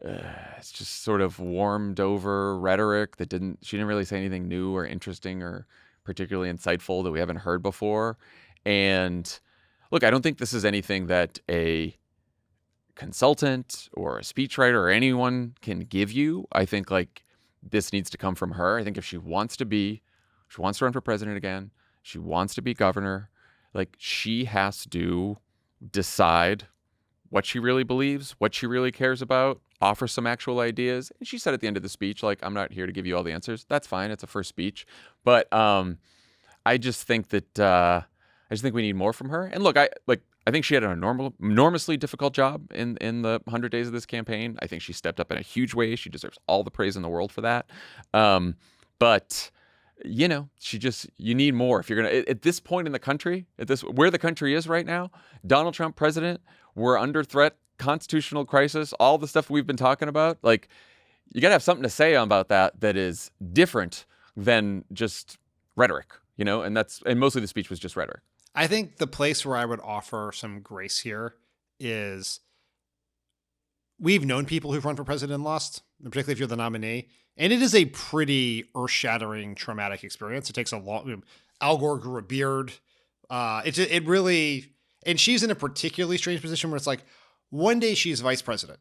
it's just sort of warmed over rhetoric that she didn't really say anything new or interesting or particularly insightful that we haven't heard before. And look, I don't think this is anything that a consultant or a speechwriter or anyone can give you. I think like this needs to come from her. I think if she wants to run for president again, she wants to be governor, like she has to decide what she really believes, what she really cares about, offer some actual ideas. And she said at the end of the speech, like, I'm not here to give you all the answers. That's fine. It's a first speech. But I just think that we need more from her. And look, I think she had an enormously difficult job in the 100 days of this campaign. I think she stepped up in a huge way. She deserves all the praise in the world for that. But you need more if you're going to, at this point in the country, where the country is right now, Donald Trump president, we're under threat, constitutional crisis, all the stuff we've been talking about. Like, you got to have something to say about that is different than just rhetoric, and mostly the speech was just rhetoric. I think the place where I would offer some grace here is we've known people who've run for president and lost, particularly if you're the nominee. And it is a pretty earth-shattering, traumatic experience. It takes a long. Al Gore grew a beard. It really, and she's in a particularly strange position where it's like, one day she's vice president.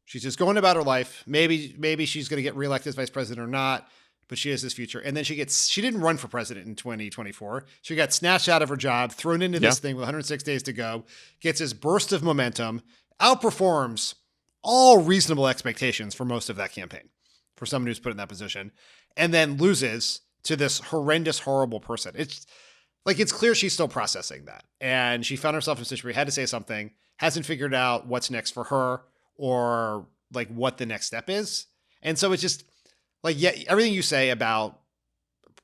She's just going about her life. Maybe she's going to get reelected as vice president or not, but she has this future. And then she didn't run for president in 2024. She got snatched out of her job, thrown into this thing with 106 days to go, gets this burst of momentum, outperforms all reasonable expectations for most of that campaign for someone who's put in that position, and then loses to this horrendous, horrible person. It's clear she's still processing that. And she found herself in a situation where she had to say something, hasn't figured out what's next for her or like what the next step is. And so it's just like, yeah, everything you say about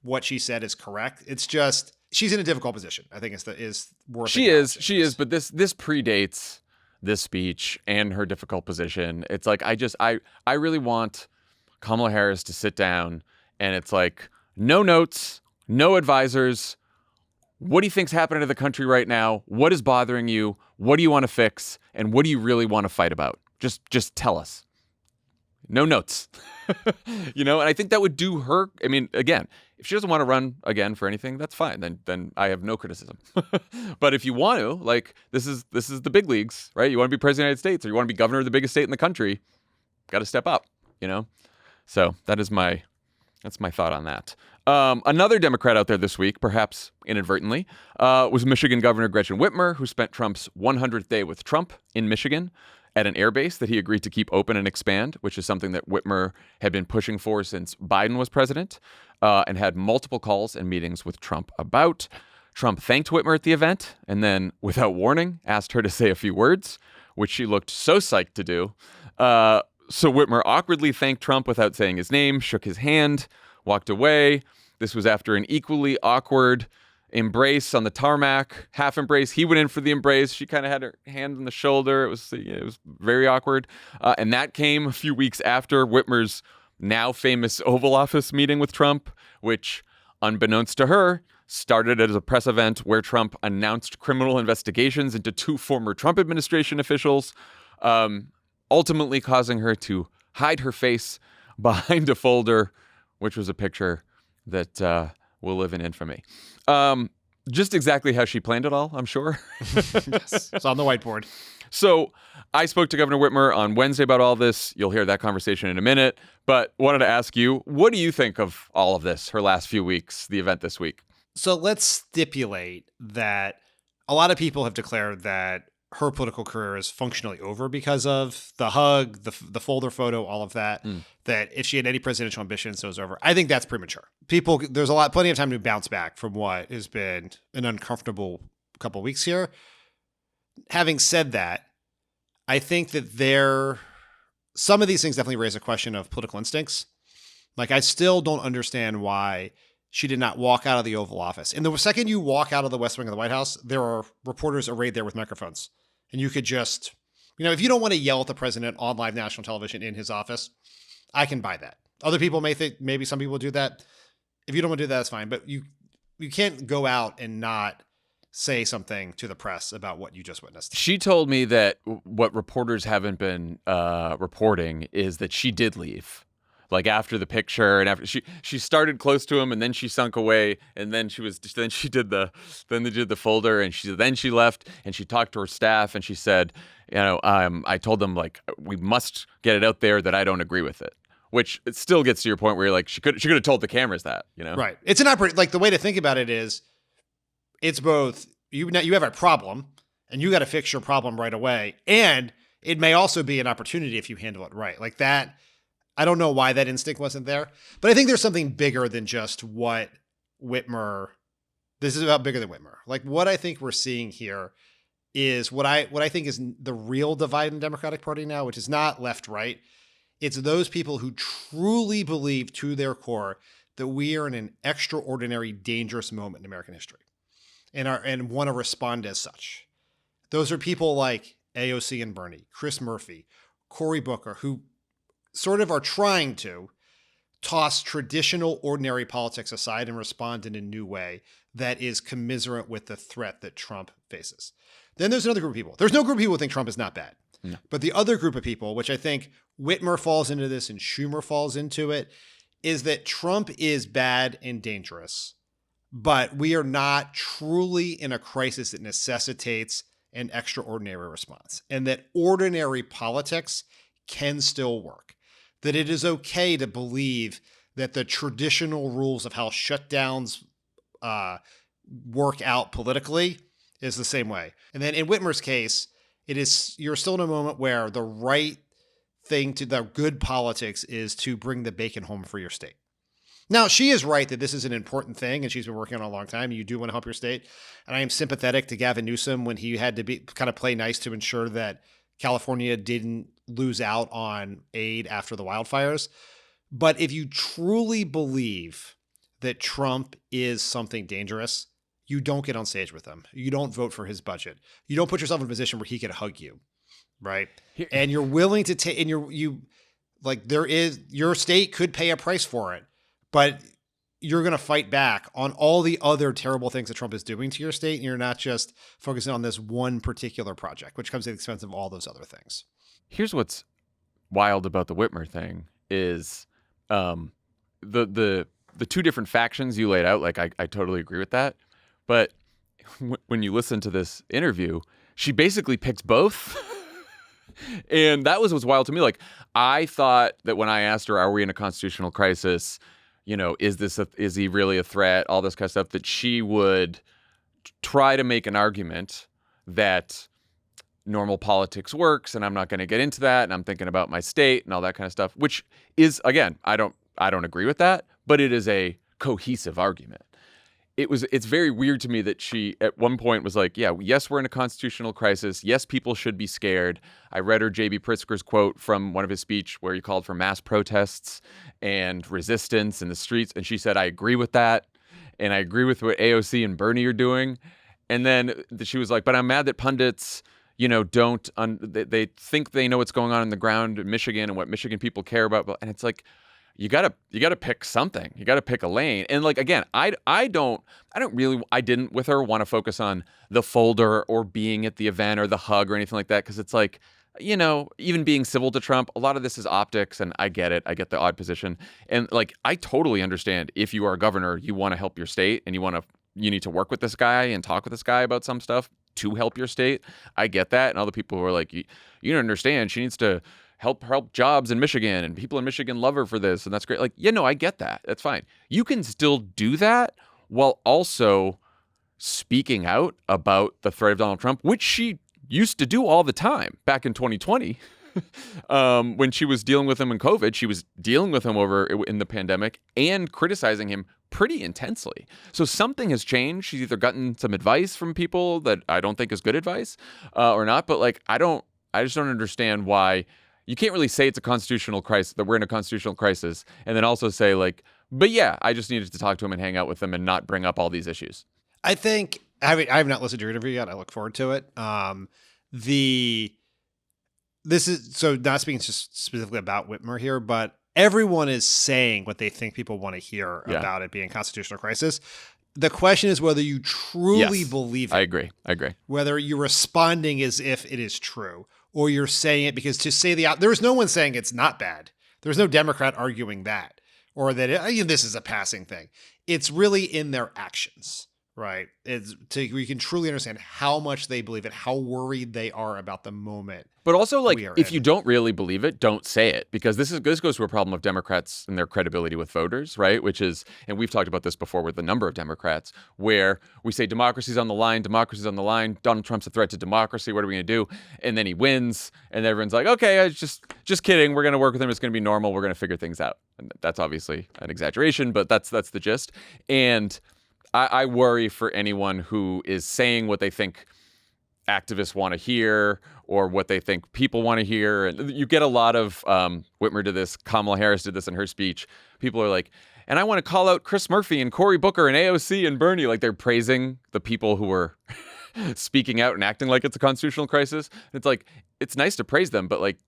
what she said is correct. It's just, she's in a difficult position. I think is worth it. She is, but this predates this speech and her difficult position. It's like, I really want Kamala Harris to sit down and it's like, no notes, no advisors. What do you think's happening to the country right now? What is bothering you? What do you want to fix? And what do you really want to fight about? Just tell us. No notes. And I think that would do her. I mean, again, if she doesn't want to run again for anything, that's fine. Then I have no criticism. But if you want to, like, this is the big leagues, right? You want to be president of the United States or you want to be governor of the biggest state in the country, got to step up, So that's my thought on that. Another Democrat out there this week, perhaps inadvertently, was Michigan Governor Gretchen Whitmer, who spent Trump's 100th day with Trump in Michigan at an airbase that he agreed to keep open and expand, which is something that Whitmer had been pushing for since Biden was president, and had multiple calls and meetings with Trump about. Trump thanked Whitmer at the event and then, without warning, asked her to say a few words, which she looked so psyched to do. So Whitmer awkwardly thanked Trump without saying his name, shook his hand, walked away. This was after an equally awkward embrace on the tarmac, half embrace. He went in for the embrace. She kind of had her hand on the shoulder. It was very awkward. And that came a few weeks after Whitmer's now famous Oval Office meeting with Trump, which, unbeknownst to her, started as a press event where Trump announced criminal investigations into 2 former Trump administration officials, ultimately causing her to hide her face behind a folder which was a picture that will live in infamy. Just exactly how she planned it all, I'm sure. Yes, it's on the whiteboard. So I spoke to Governor Whitmer on Wednesday about all this. You'll hear that conversation in a minute. But wanted to ask you, what do you think of all of this, her last few weeks, the event this week? So let's stipulate that a lot of people have declared that her political career is functionally over because of the hug, the folder photo, all of that, that if she had any presidential ambitions, it was over. I think that's premature. There's plenty of time to bounce back from what has been an uncomfortable couple weeks here. Having said that, I think that some of these things definitely raise a question of political instincts. Like, I still don't understand why she did not walk out of the Oval Office. And the second you walk out of the West Wing of the White House, there are reporters arrayed there with microphones. And you could just, if you don't want to yell at the president on live national television in his office, I can buy that. Other people may think, maybe some people do that. If you don't want to do that, that's fine. But you can't go out and not say something to the press about what you just witnessed. She told me that what reporters haven't been reporting is that she did leave. Like after the picture, and after she started close to him, and then she sunk away, and then they did the folder, and then she left, and she talked to her staff, and she said, I told them, like, we must get it out there that I don't agree with it. Which it still gets to your point where you're like, she could have told the cameras that, Right. It's like the way to think about it is, it's both you have a problem, and you got to fix your problem right away, and it may also be an opportunity if you handle it right, like that. I don't know why that instinct wasn't there, but I think there's something bigger than just what Whitmer. This is about bigger than Whitmer. Like, what I think we're seeing here is what I think is the real divide in the Democratic Party now, which is not left-right. It's those people who truly believe to their core that we are in an extraordinary, dangerous moment in American history, and want to respond as such. Those are people like AOC and Bernie, Chris Murphy, Cory Booker, who sort of are trying to toss traditional ordinary politics aside and respond in a new way that is commiserate with the threat that Trump faces. Then there's another group of people. There's no group of people who think Trump is not bad. No. But the other group of people, which I think Whitmer falls into this and Schumer falls into it, is that Trump is bad and dangerous, but we are not truly in a crisis that necessitates an extraordinary response, and that ordinary politics can still work. That it is okay to believe that the traditional rules of how shutdowns work out politically is the same way. And then in Whitmer's case, you're still in a moment where the right thing to the good politics is to bring the bacon home for your state. Now, she is right that this is an important thing, and she's been working on it a long time. You do want to help your state. And I am sympathetic to Gavin Newsom when he had to kind of play nice to ensure that California didn't lose out on aid after the wildfires. But if you truly believe that Trump is something dangerous, you don't get on stage with him. You don't vote for his budget. You don't put yourself in a position where he could hug you, right? And you're willing to take, and your state could pay a price for it, but you're going to fight back on all the other terrible things that Trump is doing to your state. And you're not just focusing on this one particular project, which comes at the expense of all those other things. Here's what's wild about the Whitmer thing is the two different factions you laid out. Like, I totally agree with that. But when you listen to this interview, she basically picks both. And that was what's wild to me. Like, I thought that when I asked her, are we in a constitutional crisis? Is he really a threat? All this kind of stuff, that she would try to make an argument that normal politics works, and I'm not going to get into that, and I'm thinking about my state and all that kind of stuff, which is, again, I don't agree with that, but it is a cohesive argument. It's very weird to me that she at one point was like, yeah, yes, we're in a constitutional crisis. Yes, people should be scared. I read her J.B. Pritzker's quote from one of his speech where he called for mass protests and resistance in the streets. And she said, I agree with that. And I agree with what AOC and Bernie are doing. And then she was like, but I'm mad that pundits, they think they know what's going on the ground in Michigan and what Michigan people care about. And it's like, you gotta pick something. You gotta pick a lane. And like, again, I didn't with her want to focus on the folder or being at the event or the hug or anything like that, because it's like, even being civil to Trump, a lot of this is optics, and I get it. I get the odd position. And like, I totally understand if you are a governor, you want to help your state and you need to work with this guy and talk with this guy about some stuff to help your state. I get that. And other people who are like, you don't understand. She needs to help jobs in Michigan, and people in Michigan love her for this. And that's great. Like, I get that. That's fine. You can still do that while also speaking out about the threat of Donald Trump, which she used to do all the time back in 2020. When she was dealing with him in COVID, she was dealing with him in the pandemic and criticizing him pretty intensely. So something has changed. She's either gotten some advice from people that I don't think is good advice or not. But like, I just don't understand why you can't really say it's a constitutional crisis, that we're in a constitutional crisis, and then also say like, but yeah, I just needed to talk to him and hang out with him and not bring up all these issues. I think I have not listened to your interview yet. I look forward to it. This is so not speaking just specifically about Whitmer here, but everyone is saying what they think people want to hear about it being a constitutional crisis. The question is whether you truly believe it. I agree. Whether you're responding as if it is true, or you're saying it because to say there's no one saying it's not bad. There's no Democrat arguing that, or that this is a passing thing. It's really in their actions. Right. We can truly understand how much they believe it, how worried they are about the moment. But also, like, if you don't really believe it, don't say it, because this goes to a problem of Democrats and their credibility with voters, right? Which is, and we've talked about this before with a number of Democrats, where we say democracy's on the line, Donald Trump's a threat to democracy, what are we going to do? And then he wins, and everyone's like, okay, just kidding, we're going to work with him, it's going to be normal, we're going to figure things out. And that's obviously an exaggeration, but that's the gist. And I worry for anyone who is saying what they think activists want to hear or what they think people want to hear. And you get a lot of, Whitmer did this, Kamala Harris did this in her speech. People are like, and I want to call out Chris Murphy and Cory Booker and AOC and Bernie. Like, they're praising the people who are speaking out and acting like it's a constitutional crisis. It's like, it's nice to praise them, but like,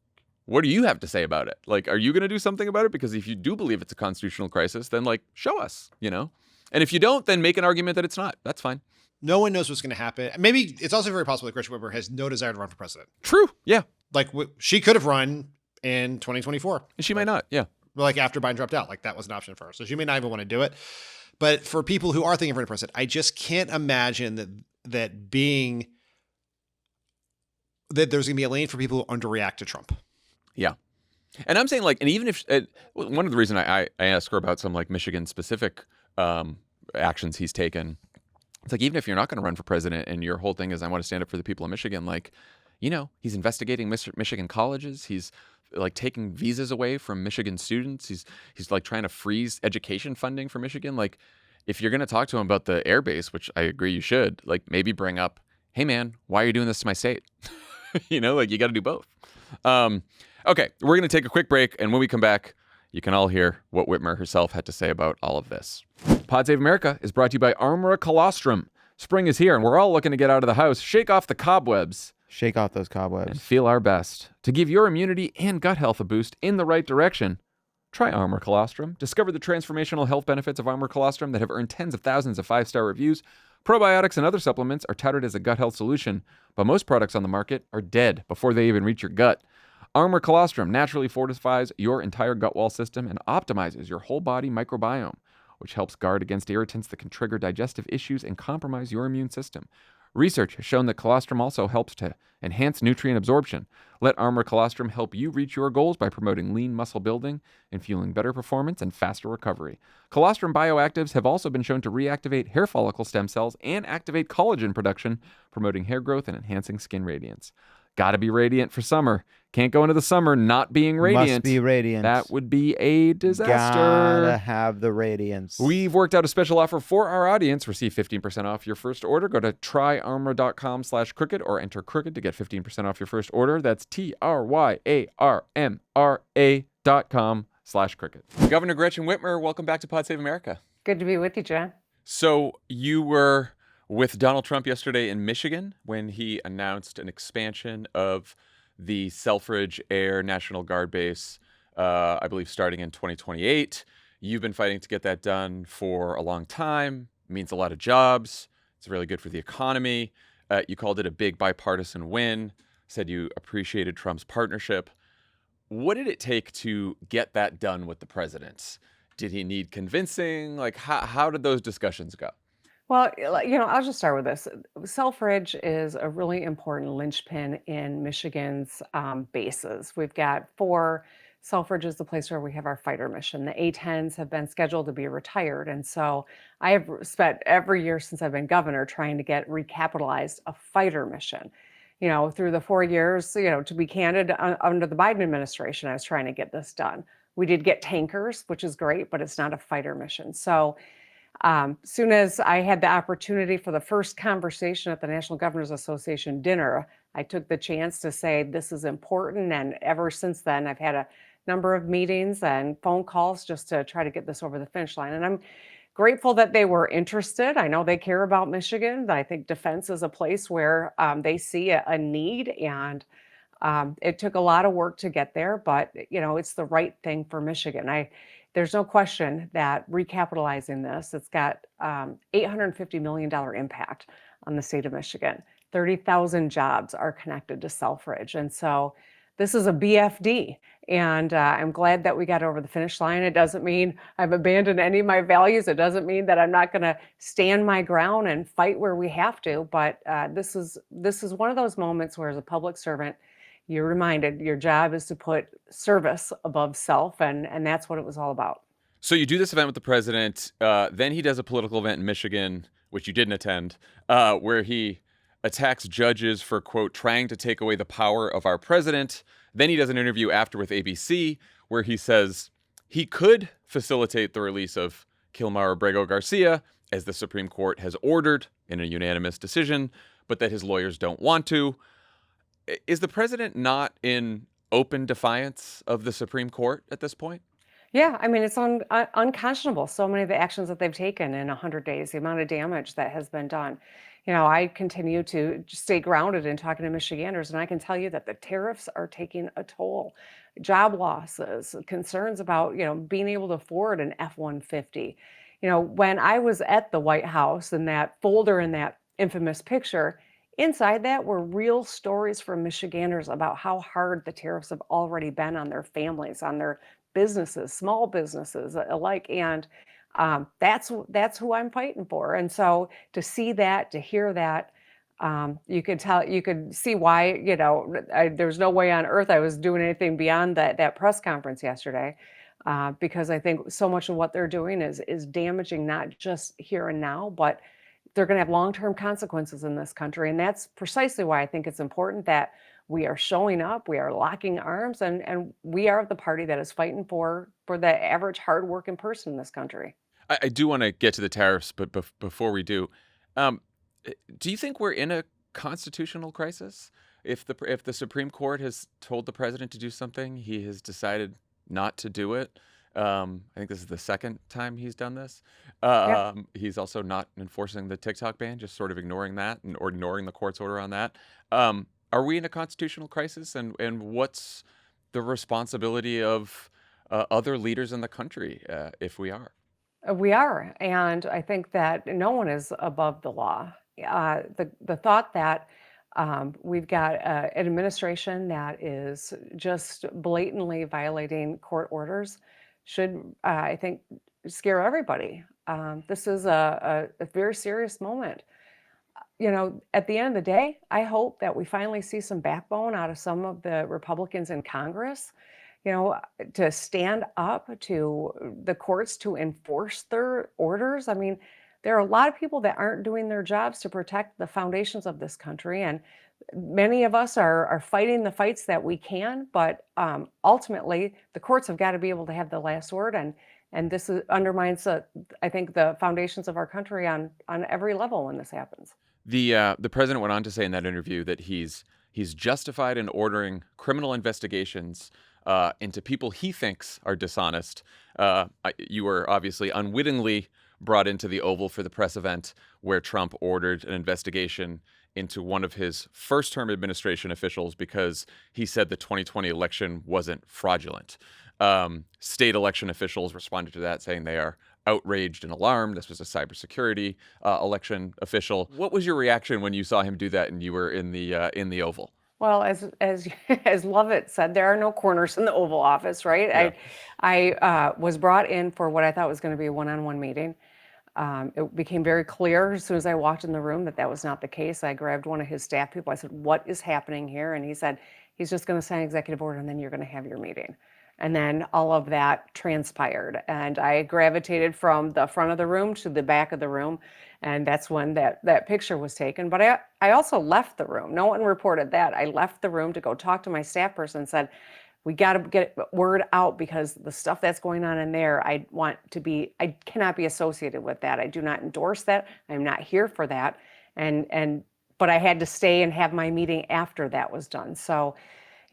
what do you have to say about it? Like, are you going to do something about it? Because if you do believe it's a constitutional crisis, then like, show us, And if you don't, then make an argument that it's not. That's fine. No one knows what's going to happen. Maybe it's also very possible that Gretchen Whitmer has no desire to run for president. True. Yeah. Like, she could have run in 2024. And she might not. Yeah. Like, after Biden dropped out, like that was an option for her. So she may not even want to do it. But for people who are thinking of running for president, I just can't imagine that there's going to be a lane for people who underreact to Trump. Yeah. And I'm saying, like, and even if one of the reasons I asked her about some like Michigan specific actions he's taken, it's like, even if you're not going to run for president and your whole thing is I want to stand up for the people of Michigan, like, he's investigating Michigan colleges, he's like taking visas away from Michigan students, he's like trying to freeze education funding for Michigan. Like, if you're going to talk to him about the airbase, which I agree you should, like, maybe bring up, hey man, why are you doing this to my state? Like, you got to do both. Okay, we're going to take a quick break, and when we come back, you can all hear what Whitmer herself had to say about all of this. Pod Save America is brought to you by Armor Colostrum. Spring is here, and we're all looking to get out of the house, shake off the cobwebs. Shake off those cobwebs. And feel our best. To give your immunity and gut health a boost in the right direction, try Armor Colostrum. Discover the transformational health benefits of Armor Colostrum that have earned tens of thousands of 5-star reviews. Probiotics and other supplements are touted as a gut health solution, but most products on the market are dead before they even reach your gut. Armor Colostrum naturally fortifies your entire gut wall system and optimizes your whole body microbiome, which helps guard against irritants that can trigger digestive issues and compromise your immune system. Research has shown that colostrum also helps to enhance nutrient absorption. Let Armor Colostrum help you reach your goals by promoting lean muscle building and fueling better performance and faster recovery. Colostrum bioactives have also been shown to reactivate hair follicle stem cells and activate collagen production, promoting hair growth and enhancing skin radiance. Gotta be radiant for summer. Can't go into the summer not being radiant. Must be radiant. That would be a disaster. Gotta have the radiance. We've worked out a special offer for our audience. Receive 15% off your first order. Go to tryarmor.com/crooked or enter crooked to get 15% off your first order. That's tryarmra.com/crooked. Governor Gretchen Whitmer, welcome back to Pod Save America. Good to be with you, John. So you were with Donald Trump yesterday in Michigan when he announced an expansion of the Selfridge Air National Guard base, I believe starting in 2028. You've been fighting to get that done for a long time. It means a lot of jobs. It's really good for the economy. You called it a big bipartisan win. said you appreciated Trump's partnership. What did it take to get that done with the president? Did he need convincing? Like, how did those discussions go? Well, I'll just start with this. Selfridge is a really important linchpin in Michigan's bases. We've got four. Selfridge is the place where we have our fighter mission. The A-10s have been scheduled to be retired. And so I have spent every year since I've been governor trying to get recapitalized a fighter mission. Through the 4 years, to be candid, under the Biden administration, I was trying to get this done. We did get tankers, which is great, but it's not a fighter mission. So soon as I had the opportunity for the first conversation at the National Governors Association dinner, I took the chance to say this is important. And ever since then, I've had a number of meetings and phone calls just to try to get this over the finish line. And I'm grateful that they were interested. I know they care about Michigan. I think defense is a place where they see a need, and it took a lot of work to get there, but it's the right thing for Michigan. There's no question that recapitalizing this, it's got $850 million impact on the state of Michigan. 30,000 jobs are connected to Selfridge. And so this is a BFD. And I'm glad that we got over the finish line. It doesn't mean I've abandoned any of my values. It doesn't mean that I'm not going to stand my ground and fight where we have to. But this is one of those moments where, as a public servant, you're reminded your job is to put service above self, and that's what it was all about. So you do this event with the president, then he does a political event in Michigan, which you didn't attend, where he attacks judges for, quote, trying to take away the power of our president. Then he does an interview after with ABC where he says he could facilitate the release of Kilmar Abrego Garcia, as the Supreme Court has ordered in a unanimous decision, but that his lawyers don't want to. Is the president not in open defiance of the Supreme Court at this point? Yeah, I mean, it's unconscionable. So many of the actions that they've taken in 100 days, the amount of damage that has been done. I continue to stay grounded in talking to Michiganders, and I can tell you that the tariffs are taking a toll. Job losses, concerns about, being able to afford an F-150. When I was at the White House, and that folder in that infamous picture, inside that were real stories from Michiganders about how hard the tariffs have already been on their families, on their businesses, small businesses alike. And that's who I'm fighting for. And so to see that, to hear that, you could see why, there's no way on earth I was doing anything beyond that press conference yesterday, because I think so much of what they're doing is damaging, not just here and now, but they're going to have long-term consequences in this country. And that's precisely why I think it's important that we are showing up, we are locking arms, and we are the party that is fighting for the average hardworking person in this country. I do want to get to the tariffs, but before we do you think we're in a constitutional crisis? If the Supreme Court has told the president to do something, he has decided not to do it. I think this is the second time he's done this. Yeah. He's also not enforcing the TikTok ban, just sort of ignoring that or ignoring the court's order on that. Are we in a constitutional crisis? And what's the responsibility of other leaders in the country if we are? We are. And I think that no one is above the law. The thought that we've got an administration that is just blatantly violating court orders should, I think, scare everybody. This is a very serious moment. At the end of the day, I hope that we finally see some backbone out of some of the Republicans in Congress, to stand up to the courts to enforce their orders. I mean, there are a lot of people that aren't doing their jobs to protect the foundations of this country. And many of us are fighting the fights that we can, but ultimately the courts have got to be able to have the last word. And this undermines, I think, the foundations of our country on every level when this happens. The president went on to say in that interview that he's justified in ordering criminal investigations into people he thinks are dishonest. You were obviously unwittingly brought into the Oval for the press event where Trump ordered an investigation into one of his first-term administration officials because he said the 2020 election wasn't fraudulent. State election officials responded to that, saying they are outraged and alarmed. This was a cybersecurity election official. What was your reaction when you saw him do that and you were in the Oval? Well, as as Lovett said, there are no corners in the Oval Office, right? Yeah. I was brought in for what I thought was going to be a one-on-one meeting. It became very clear as soon as I walked in the room that that was not the case. I grabbed one of his staff people. I said, "What is happening here?" And he said, "He's just going to sign executive order, and then you're going to have your meeting." And then all of that transpired, and I gravitated from the front of the room to the back of the room, and that's when that picture was taken. But I also left the room. No one reported that. I left the room to go talk to my staff person and said, we got to get word out because the stuff that's going on in there, I cannot be associated with that. I do not endorse that. I'm not here for that. But I had to stay and have my meeting after that was done. So,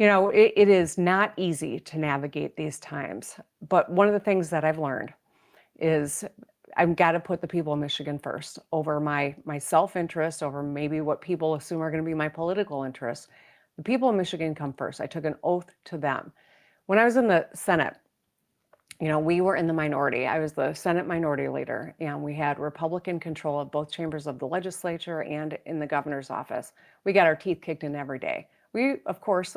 it is not easy to navigate these times. But one of the things that I've learned is I've got to put the people of Michigan first over my self-interest, over maybe what people assume are going to be my political interests. The people of Michigan come first. I took an oath to them. When I was in the Senate, we were in the minority. I was the Senate minority leader, and we had Republican control of both chambers of the legislature and in the governor's office. We got our teeth kicked in every day. I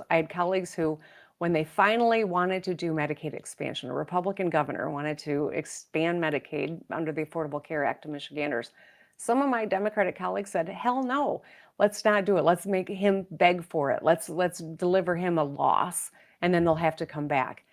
had colleagues who, when they finally wanted to do Medicaid expansion, a Republican governor wanted to expand Medicaid under the Affordable Care Act to Michiganders. Some of my Democratic colleagues said, hell no, let's not do it. Let's make him beg for it. Let's deliver him a loss, and then they'll have to come back.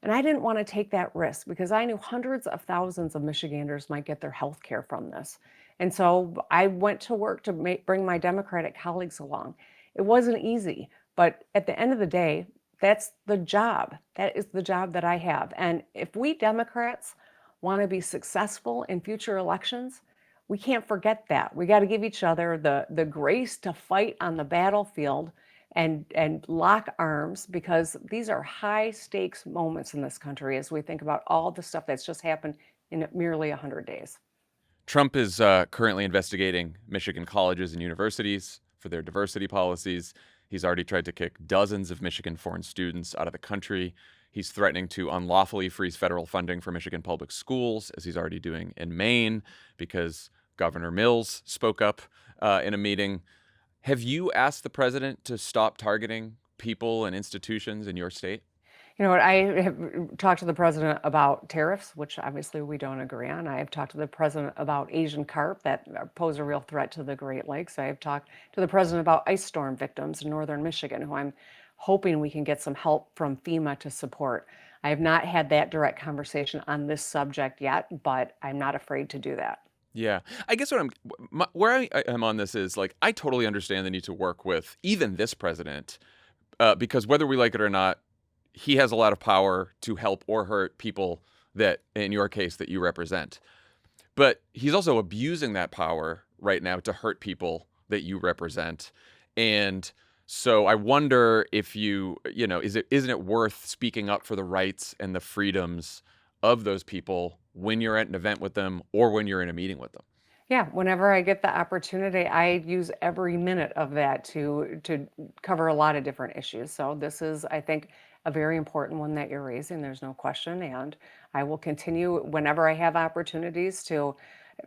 And I didn't want to take that risk because I knew hundreds of thousands of Michiganders might get their health care from this. And so I went to work to bring my Democratic colleagues along. It wasn't easy, but at the end of the day, that's the job. That is the job that I have. And if we Democrats want to be successful in future elections, we can't forget that. We got to give each other the grace to fight on the battlefield and lock arms, because these are high stakes moments in this country as we think about all the stuff that's just happened in merely 100 days. Trump is currently investigating Michigan colleges and universities for their diversity policies. He's already tried to kick dozens of Michigan foreign students out of the country. He's threatening to unlawfully freeze federal funding for Michigan public schools, as he's already doing in Maine, because Governor Mills spoke up in a meeting. Have you asked the president to stop targeting people and institutions in your state? You know what, I have talked to the president about tariffs, which obviously we don't agree on. I have talked to the president about Asian carp that pose a real threat to the Great Lakes. I have talked to the president about ice storm victims in northern Michigan, who I'm hoping we can get some help from FEMA to support. I have not had that direct conversation on this subject yet, but I'm not afraid to do that. Yeah, I guess where I am on this is, like, I totally understand the need to work with even this president, because whether we like it or not, he has a lot of power to help or hurt people that, in your case, that you represent. But he's also abusing that power right now to hurt people that you represent. And so I wonder if isn't it worth speaking up for the rights and the freedoms of those people when you're at an event with them or when you're in a meeting with them? Yeah, whenever I get the opportunity, I use every minute of that to cover a lot of different issues. So this is, I think, a very important one that you're raising. There's no question, and I will continue whenever I have opportunities to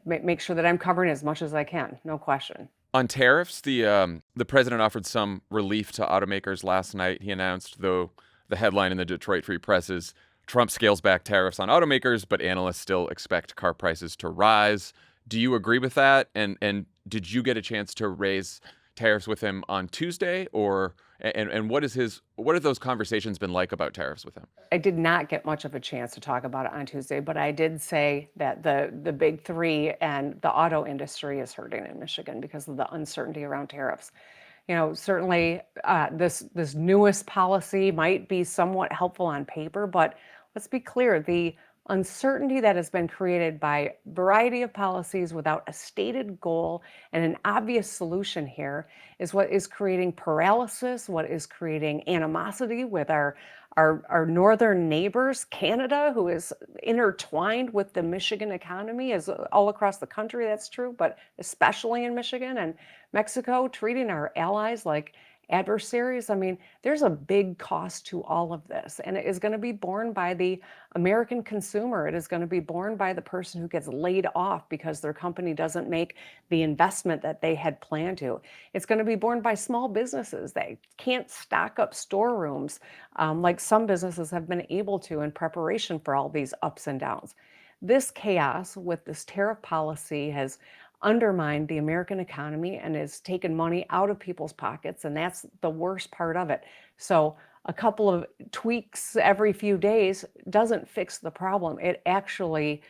make sure that I'm covering as much as I can. No question. On tariffs, the president offered some relief to automakers last night. He announced, though, the headline in the Detroit Free Press is Trump scales back tariffs on automakers, but analysts still expect car prices to rise. Do you agree with that? And did you get a chance to raise tariffs with him on Tuesday, and what have those conversations been like about tariffs with him? I did not get much of a chance to talk about it on Tuesday, but I did say that the big three and the auto industry is hurting in Michigan because of the uncertainty around tariffs. Certainly this newest policy might be somewhat helpful on paper, but let's be clear, the uncertainty that has been created by a variety of policies without a stated goal and an obvious solution here is what is creating paralysis, what is creating animosity with our northern neighbors. Canada, who is intertwined with the Michigan economy, is all across the country, that's true, but especially in Michigan, and Mexico, treating our allies like adversaries. I mean, there's a big cost to all of this, and it is going to be borne by the American consumer. It is going to be borne by the person who gets laid off because their company doesn't make the investment that they had planned to. It's going to be borne by small businesses that can't stock up storerooms like some businesses have been able to in preparation for all these ups and downs. This chaos with this tariff policy has undermined the American economy and has taken money out of people's pockets, and that's the worst part of it. So a couple of tweaks every few days doesn't fix the problem. It actually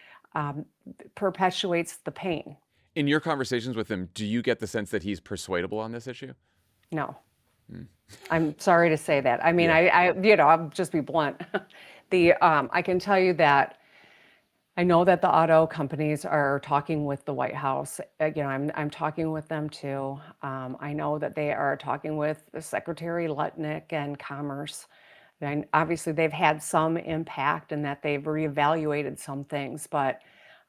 perpetuates the pain. In your conversations with him, do you get the sense that he's persuadable on this issue? No. I'm sorry to say that. I mean, I'll just be blunt. I can tell you that I know that the auto companies are talking with the White House. I'm talking with them too. I know that they are talking with Secretary Lutnick and Commerce. And obviously, they've had some impact in that they've reevaluated some things. But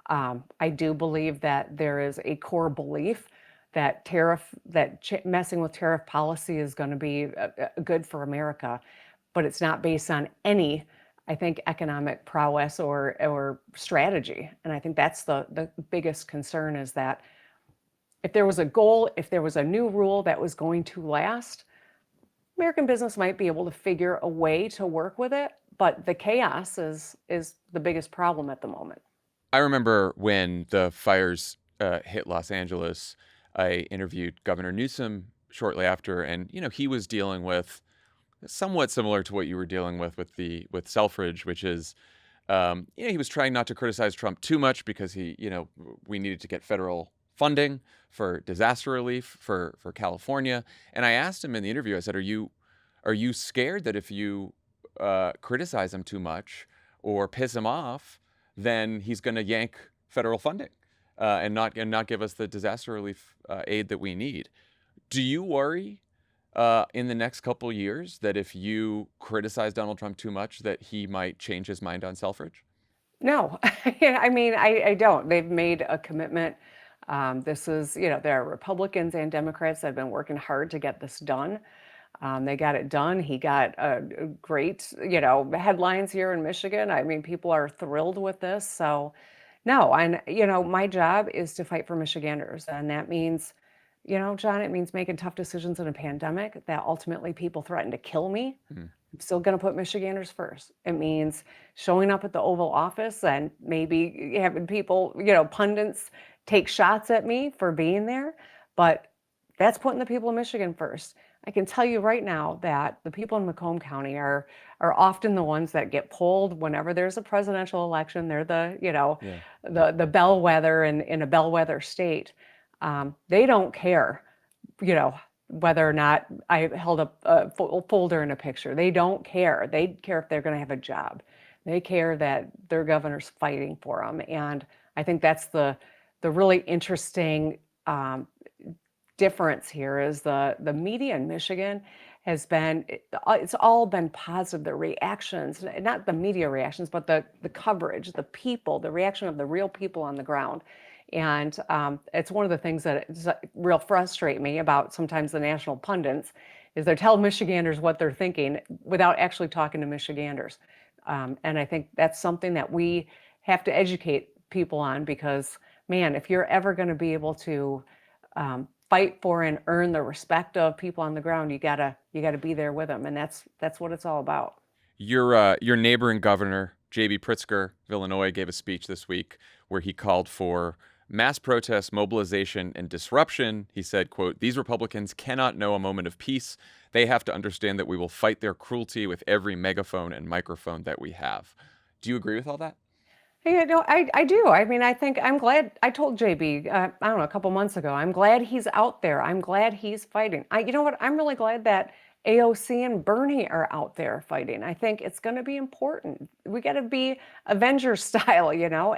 I do believe that there is a core belief that messing with tariff policy is going to be good for America, but it's not based on any, I think, economic prowess or strategy. And I think that's the biggest concern, is that if there was a goal, if there was a new rule that was going to last, American business might be able to figure a way to work with it, but the chaos is the biggest problem at the moment. I remember when the fires hit Los Angeles, I interviewed Governor Newsom shortly after, and he was dealing with somewhat similar to what you were dealing with Selfridge, which is, he was trying not to criticize Trump too much because we needed to get federal funding for disaster relief for California. And I asked him in the interview, I said, are you scared that if you criticize him too much or piss him off, then he's going to yank federal funding and not give us the disaster relief aid that we need? Do you worry in the next couple of years that if you criticize Donald Trump too much, that he might change his mind on Selfridge? No, I mean, I don't. They've made a commitment. This is, there are Republicans and Democrats that have been working hard to get this done. They got it done. He got great, headlines here in Michigan. I mean, people are thrilled with this. So, no, and, my job is to fight for Michiganders. And that means, John, it means making tough decisions in a pandemic that ultimately people threaten to kill me. I'm still going to put Michiganders first. It means showing up at the Oval Office and maybe having people, pundits take shots at me for being there. But that's putting the people of Michigan first. I can tell you right now that the people in Macomb County are often the ones that get pulled whenever there's a presidential election. They're the bellwether in a bellwether state. They don't care, whether or not I held up a folder in a picture. They don't care. They care if they're going to have a job. They care that their governor's fighting for them. And I think that's the really interesting difference here is the media in Michigan has been, it's all been positive. The reactions, not the media reactions, but the coverage, the people, the reaction of the real people on the ground. And it's one of the things that real frustrate me about sometimes the national pundits is they're telling Michiganders what they're thinking without actually talking to Michiganders. And I think that's something that we have to educate people on, because, man, if you're ever going to be able to fight for and earn the respect of people on the ground, you gotta be there with them, and that's what it's all about. Your neighboring governor, J.B. Pritzker of Illinois, gave a speech this week where he called for mass protests, mobilization, and disruption. He said, quote, "These Republicans cannot know a moment of peace. They have to understand that we will fight their cruelty with every megaphone and microphone that we have." Do you agree with all that? Yeah, no, I do. I mean, I think I'm glad. I told JB, I don't know, a couple months ago, I'm glad he's out there. I'm glad he's fighting. You know what? I'm really glad that AOC and Bernie are out there fighting. I think it's going to be important. We got to be Avengers style,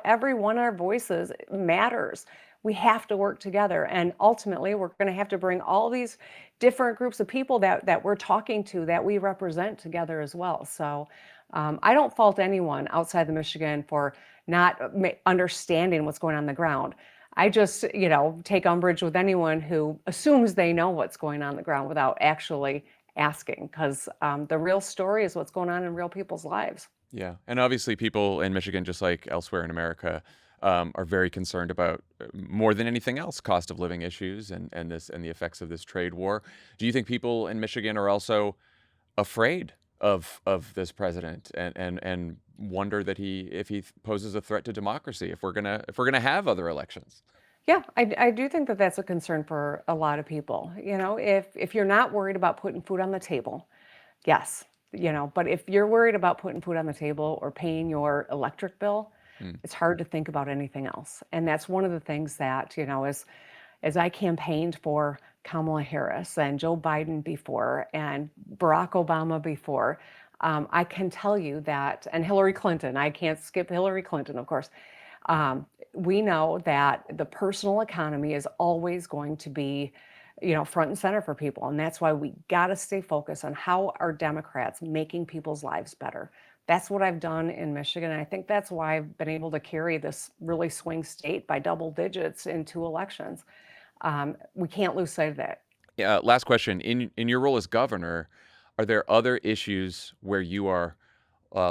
Every one of our voices matters. We have to work together. And ultimately, we're going to have to bring all these different groups of people that we're talking to, that we represent, together as well. So I don't fault anyone outside of Michigan for not understanding what's going on the ground. I just, take umbrage with anyone who assumes they know what's going on the ground without actually asking, because the real story is what's going on in real people's lives. Yeah. And obviously people in Michigan, just like elsewhere in America, are very concerned about, more than anything else, cost of living issues and the effects of this trade war. Do you think people in Michigan are also afraid of this president and wonder that if he poses a threat to democracy, if we're gonna have other elections? Yeah, I do think that that's a concern for a lot of people. If you're not worried about putting food on the table, yes, but if you're worried about putting food on the table or paying your electric bill, it's hard to think about anything else. And that's one of the things that, as I campaigned for Kamala Harris and Joe Biden before and Barack Obama before, I can tell you that, and Hillary Clinton, I can't skip Hillary Clinton, of course. We know that the personal economy is always going to be, front and center for people. And that's why we got to stay focused on how are Democrats making people's lives better. That's what I've done in Michigan. And I think that's why I've been able to carry this really swing state by double digits in 2 elections. We can't lose sight of that. Yeah. Last question. In your role as governor, are there other issues where you are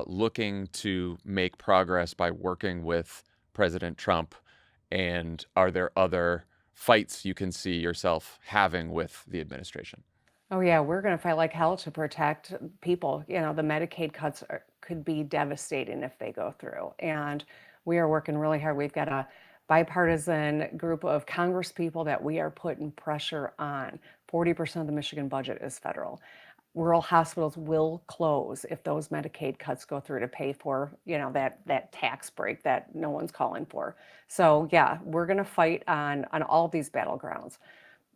looking to make progress by working with President Trump? And are there other fights you can see yourself having with the administration? Oh, yeah, we're going to fight like hell to protect people. The Medicaid cuts could be devastating if they go through. And we are working really hard. We've got a bipartisan group of Congress people that we are putting pressure on. 40% of the Michigan budget is federal. Rural hospitals will close if those Medicaid cuts go through to pay for, that tax break that no one's calling for. So yeah, we're going to fight on all these battlegrounds.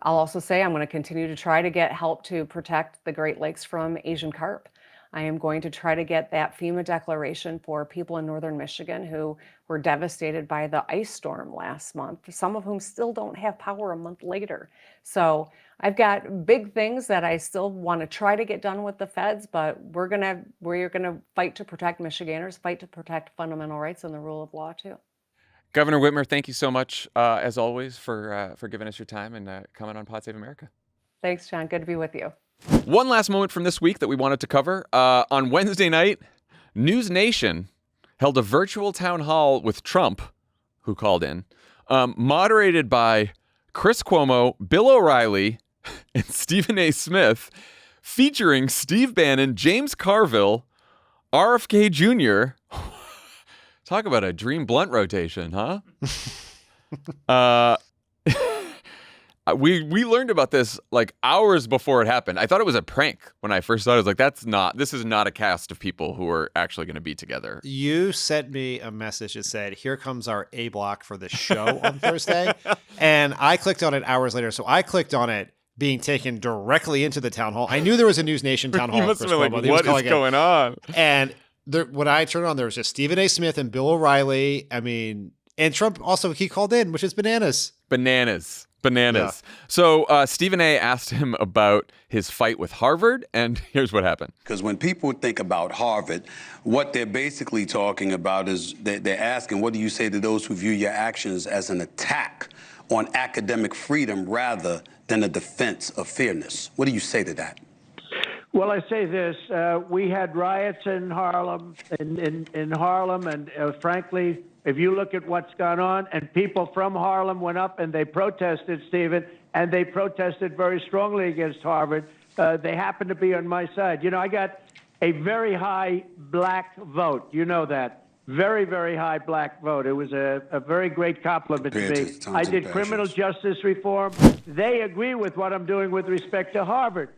I'll also say I'm going to continue to try to get help to protect the Great Lakes from Asian carp. I am going to try to get that FEMA declaration for people in northern Michigan who were devastated by the ice storm last month, some of whom still don't have power a month later. So I've got big things that I still want to try to get done with the feds, but we're gonna fight to protect Michiganders, fight to protect fundamental rights and the rule of law too. Governor Whitmer, thank you so much, as always, for giving us your time and coming on Pod Save America. Thanks, John. Good to be with you. One last moment from this week that we wanted to cover. On Wednesday night, News Nation held a virtual town hall with Trump, who called in, moderated by Chris Cuomo, Bill O'Reilly, and Stephen A. Smith, featuring Steve Bannon, James Carville, RFK Jr., talk about a dream blunt rotation, huh? We learned about this like hours before it happened. I thought it was a prank when I first saw it. I was like, this is not a cast of people who are actually going to be together. You sent me a message that said, here comes our A block for the show on Thursday. And I clicked on it hours later. So I clicked on it being taken directly into the town hall. I knew there was a News Nation town hall. You must have been like, what is going on? And when I turned on, there was just Stephen A. Smith and Bill O'Reilly. I mean, and Trump also, he called in, which is bananas. Bananas. Yeah. So Stephen A. asked him about his fight with Harvard, and here's what happened. Because when people think about Harvard, what they're basically talking about is they're asking, what do you say to those who view your actions as an attack on academic freedom rather than a defense of fairness? What do you say to that? Well, I say this: we had riots in Harlem, in Harlem, and frankly, if you look at what's gone on, and people from Harlem went up and they protested, Stephen, and they protested very strongly against Harvard. They happened to be on my side. I got a very high black vote. You know that. Very, very high black vote. It was a very great compliment to me. I did criminal justice reform. They agree with what I'm doing with respect to Harvard.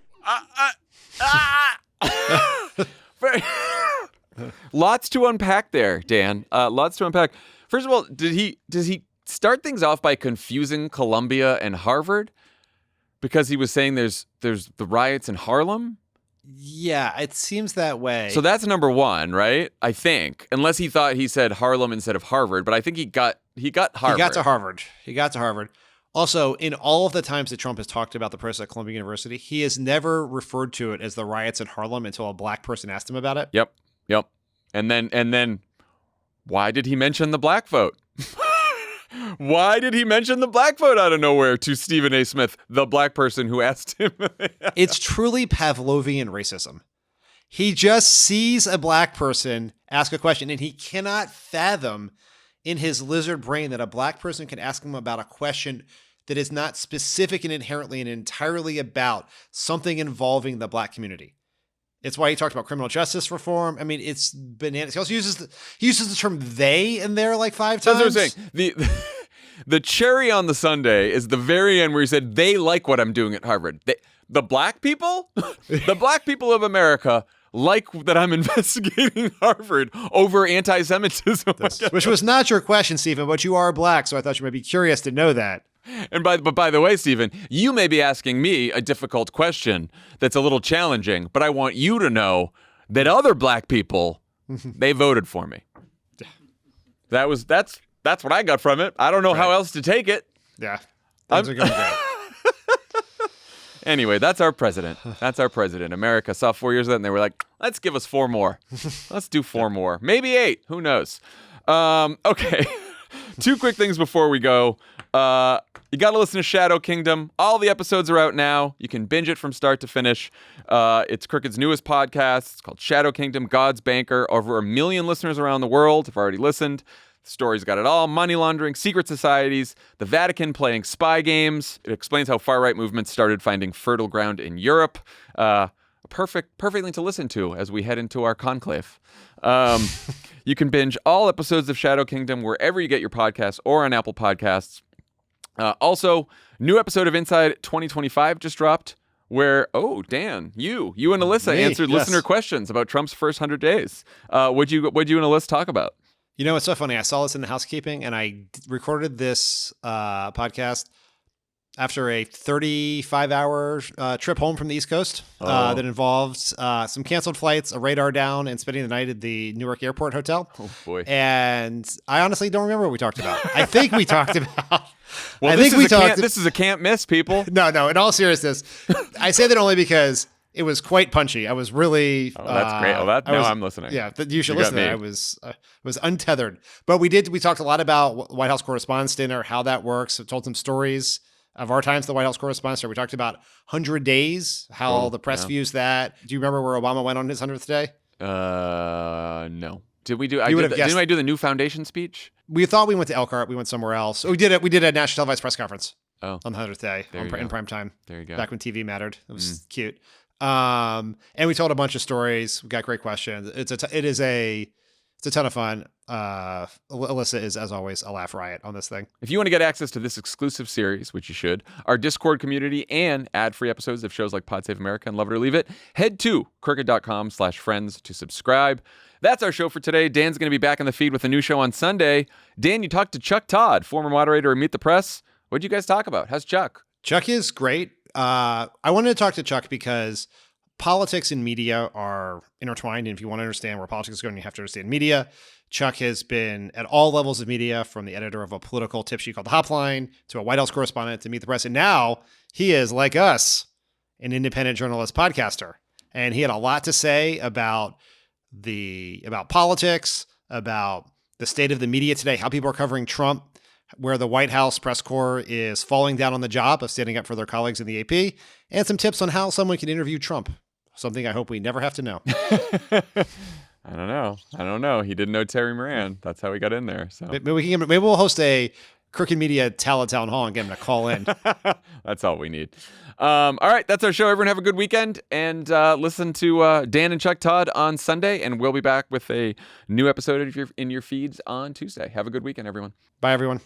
Lots to unpack there, Dan. Lots to unpack. First of all, does he start things off by confusing Columbia and Harvard because he was saying there's the riots in Harlem? Yeah, it seems that way. So that's number one, right? I think, unless he thought he said Harlem instead of Harvard, but I think he got Harvard. He got to Harvard. Also, in all of the times that Trump has talked about the protest at Columbia University, he has never referred to it as the riots in Harlem until a black person asked him about it. Yep. And then why did he mention the black vote? Why did he mention the black vote out of nowhere to Stephen A. Smith, the black person who asked him? It's truly Pavlovian racism. He just sees a black person ask a question, and he cannot fathom in his lizard brain that a black person can ask him about a question that is not specific and inherently and entirely about something involving the black community. It's why he talked about criminal justice reform. I mean, it's bananas. He also uses the term "they" in there like 5 times. That's what I'm saying. The cherry on the sundae is the very end where he said, they like what I'm doing at Harvard. The black people? The black people of America like that I'm investigating Harvard over anti-Semitism. Which was not your question, Stephen, but you are black, so I thought you might be curious to know that. But by the way, Stephen, you may be asking me a difficult question that's a little challenging, but I want you to know that other black people, they voted for me. That's what I got from it. I don't know how else to take it. Yeah. Things are going great. Anyway, that's our president. That's our president. America saw 4 years of that, and they were like, let's give us 4 more. Let's do 4 more. Maybe 8. Who knows? Okay. 2 quick things before we go. You got to listen to Shadow Kingdom. All the episodes are out now. You can binge it from start to finish. It's Crooked's newest podcast. It's called Shadow Kingdom, God's Banker. Over 1 million listeners around the world have already listened. The story's got it all. Money laundering, secret societies, the Vatican playing spy games. It explains how far-right movements started finding fertile ground in Europe. A perfect thing to listen to as we head into our conclave. You can binge all episodes of Shadow Kingdom wherever you get your podcasts or on Apple Podcasts. Also, new episode of Inside 2025 just dropped where, Dan, you and Alyssa answered listener questions about Trump's first 100 days. What'd you and Alyssa talk about? You know, it's so funny. I saw this in the housekeeping, and I recorded this podcast after a 35-hour trip home from the East Coast that involved some canceled flights, a radar down, and spending the night at the Newark Airport Hotel. Oh, boy. And I honestly don't remember what we talked about. I think we talked about... Well, this is a can't miss, people. No, in all seriousness, I say that only because... it was quite punchy. I was really... Oh, that's great. Now I'm listening. Yeah, you should listen to it. I was untethered. But we talked a lot about White House Correspondents' Dinner, how that works. I told some stories of our times at the White House Correspondents' Dinner. We talked about 100 Days, how the press views that. Do you remember where Obama went on his 100th day? No. Didn't I do the new foundation speech? We thought we went to Elkhart. We went somewhere else. We did a national televised press conference on the 100th day in prime time. There you go. Back when TV mattered. It was cute. And we told a bunch of stories. We got great questions. It's a ton of fun. Alyssa is, as always, a laugh riot on this thing. If you want to get access to this exclusive series, which you should, our Discord community and ad-free episodes of shows like Pod Save America and Love It or Leave It, head to crooked.com/friends to subscribe. That's our show for today. Dan's going to be back in the feed with a new show on Sunday. Dan, you talked to Chuck Todd, former moderator of Meet the Press. What'd you guys talk about? How's Chuck? Chuck is great. I wanted to talk to Chuck because politics and media are intertwined. And if you want to understand where politics is going, you have to understand media. Chuck has been at all levels of media, from the editor of a political tip sheet called The Hopline to a White House correspondent to Meet the Press. And now he is, like us, an independent journalist podcaster. And he had a lot to say about politics, about the state of the media today, how people are covering Trump, where the White House press corps is falling down on the job of standing up for their colleagues in the AP, and some tips on how someone can interview Trump. Something I hope we never have to know. I don't know. He didn't know Terry Moran. That's how he got in there. So maybe we'll host a Crooked Media Town Hall and get him to call in. That's all we need. All right, that's our show. Everyone have a good weekend, and listen to Dan and Chuck Todd on Sunday, and we'll be back with a new episode in your feeds on Tuesday. Have a good weekend, everyone. Bye, everyone.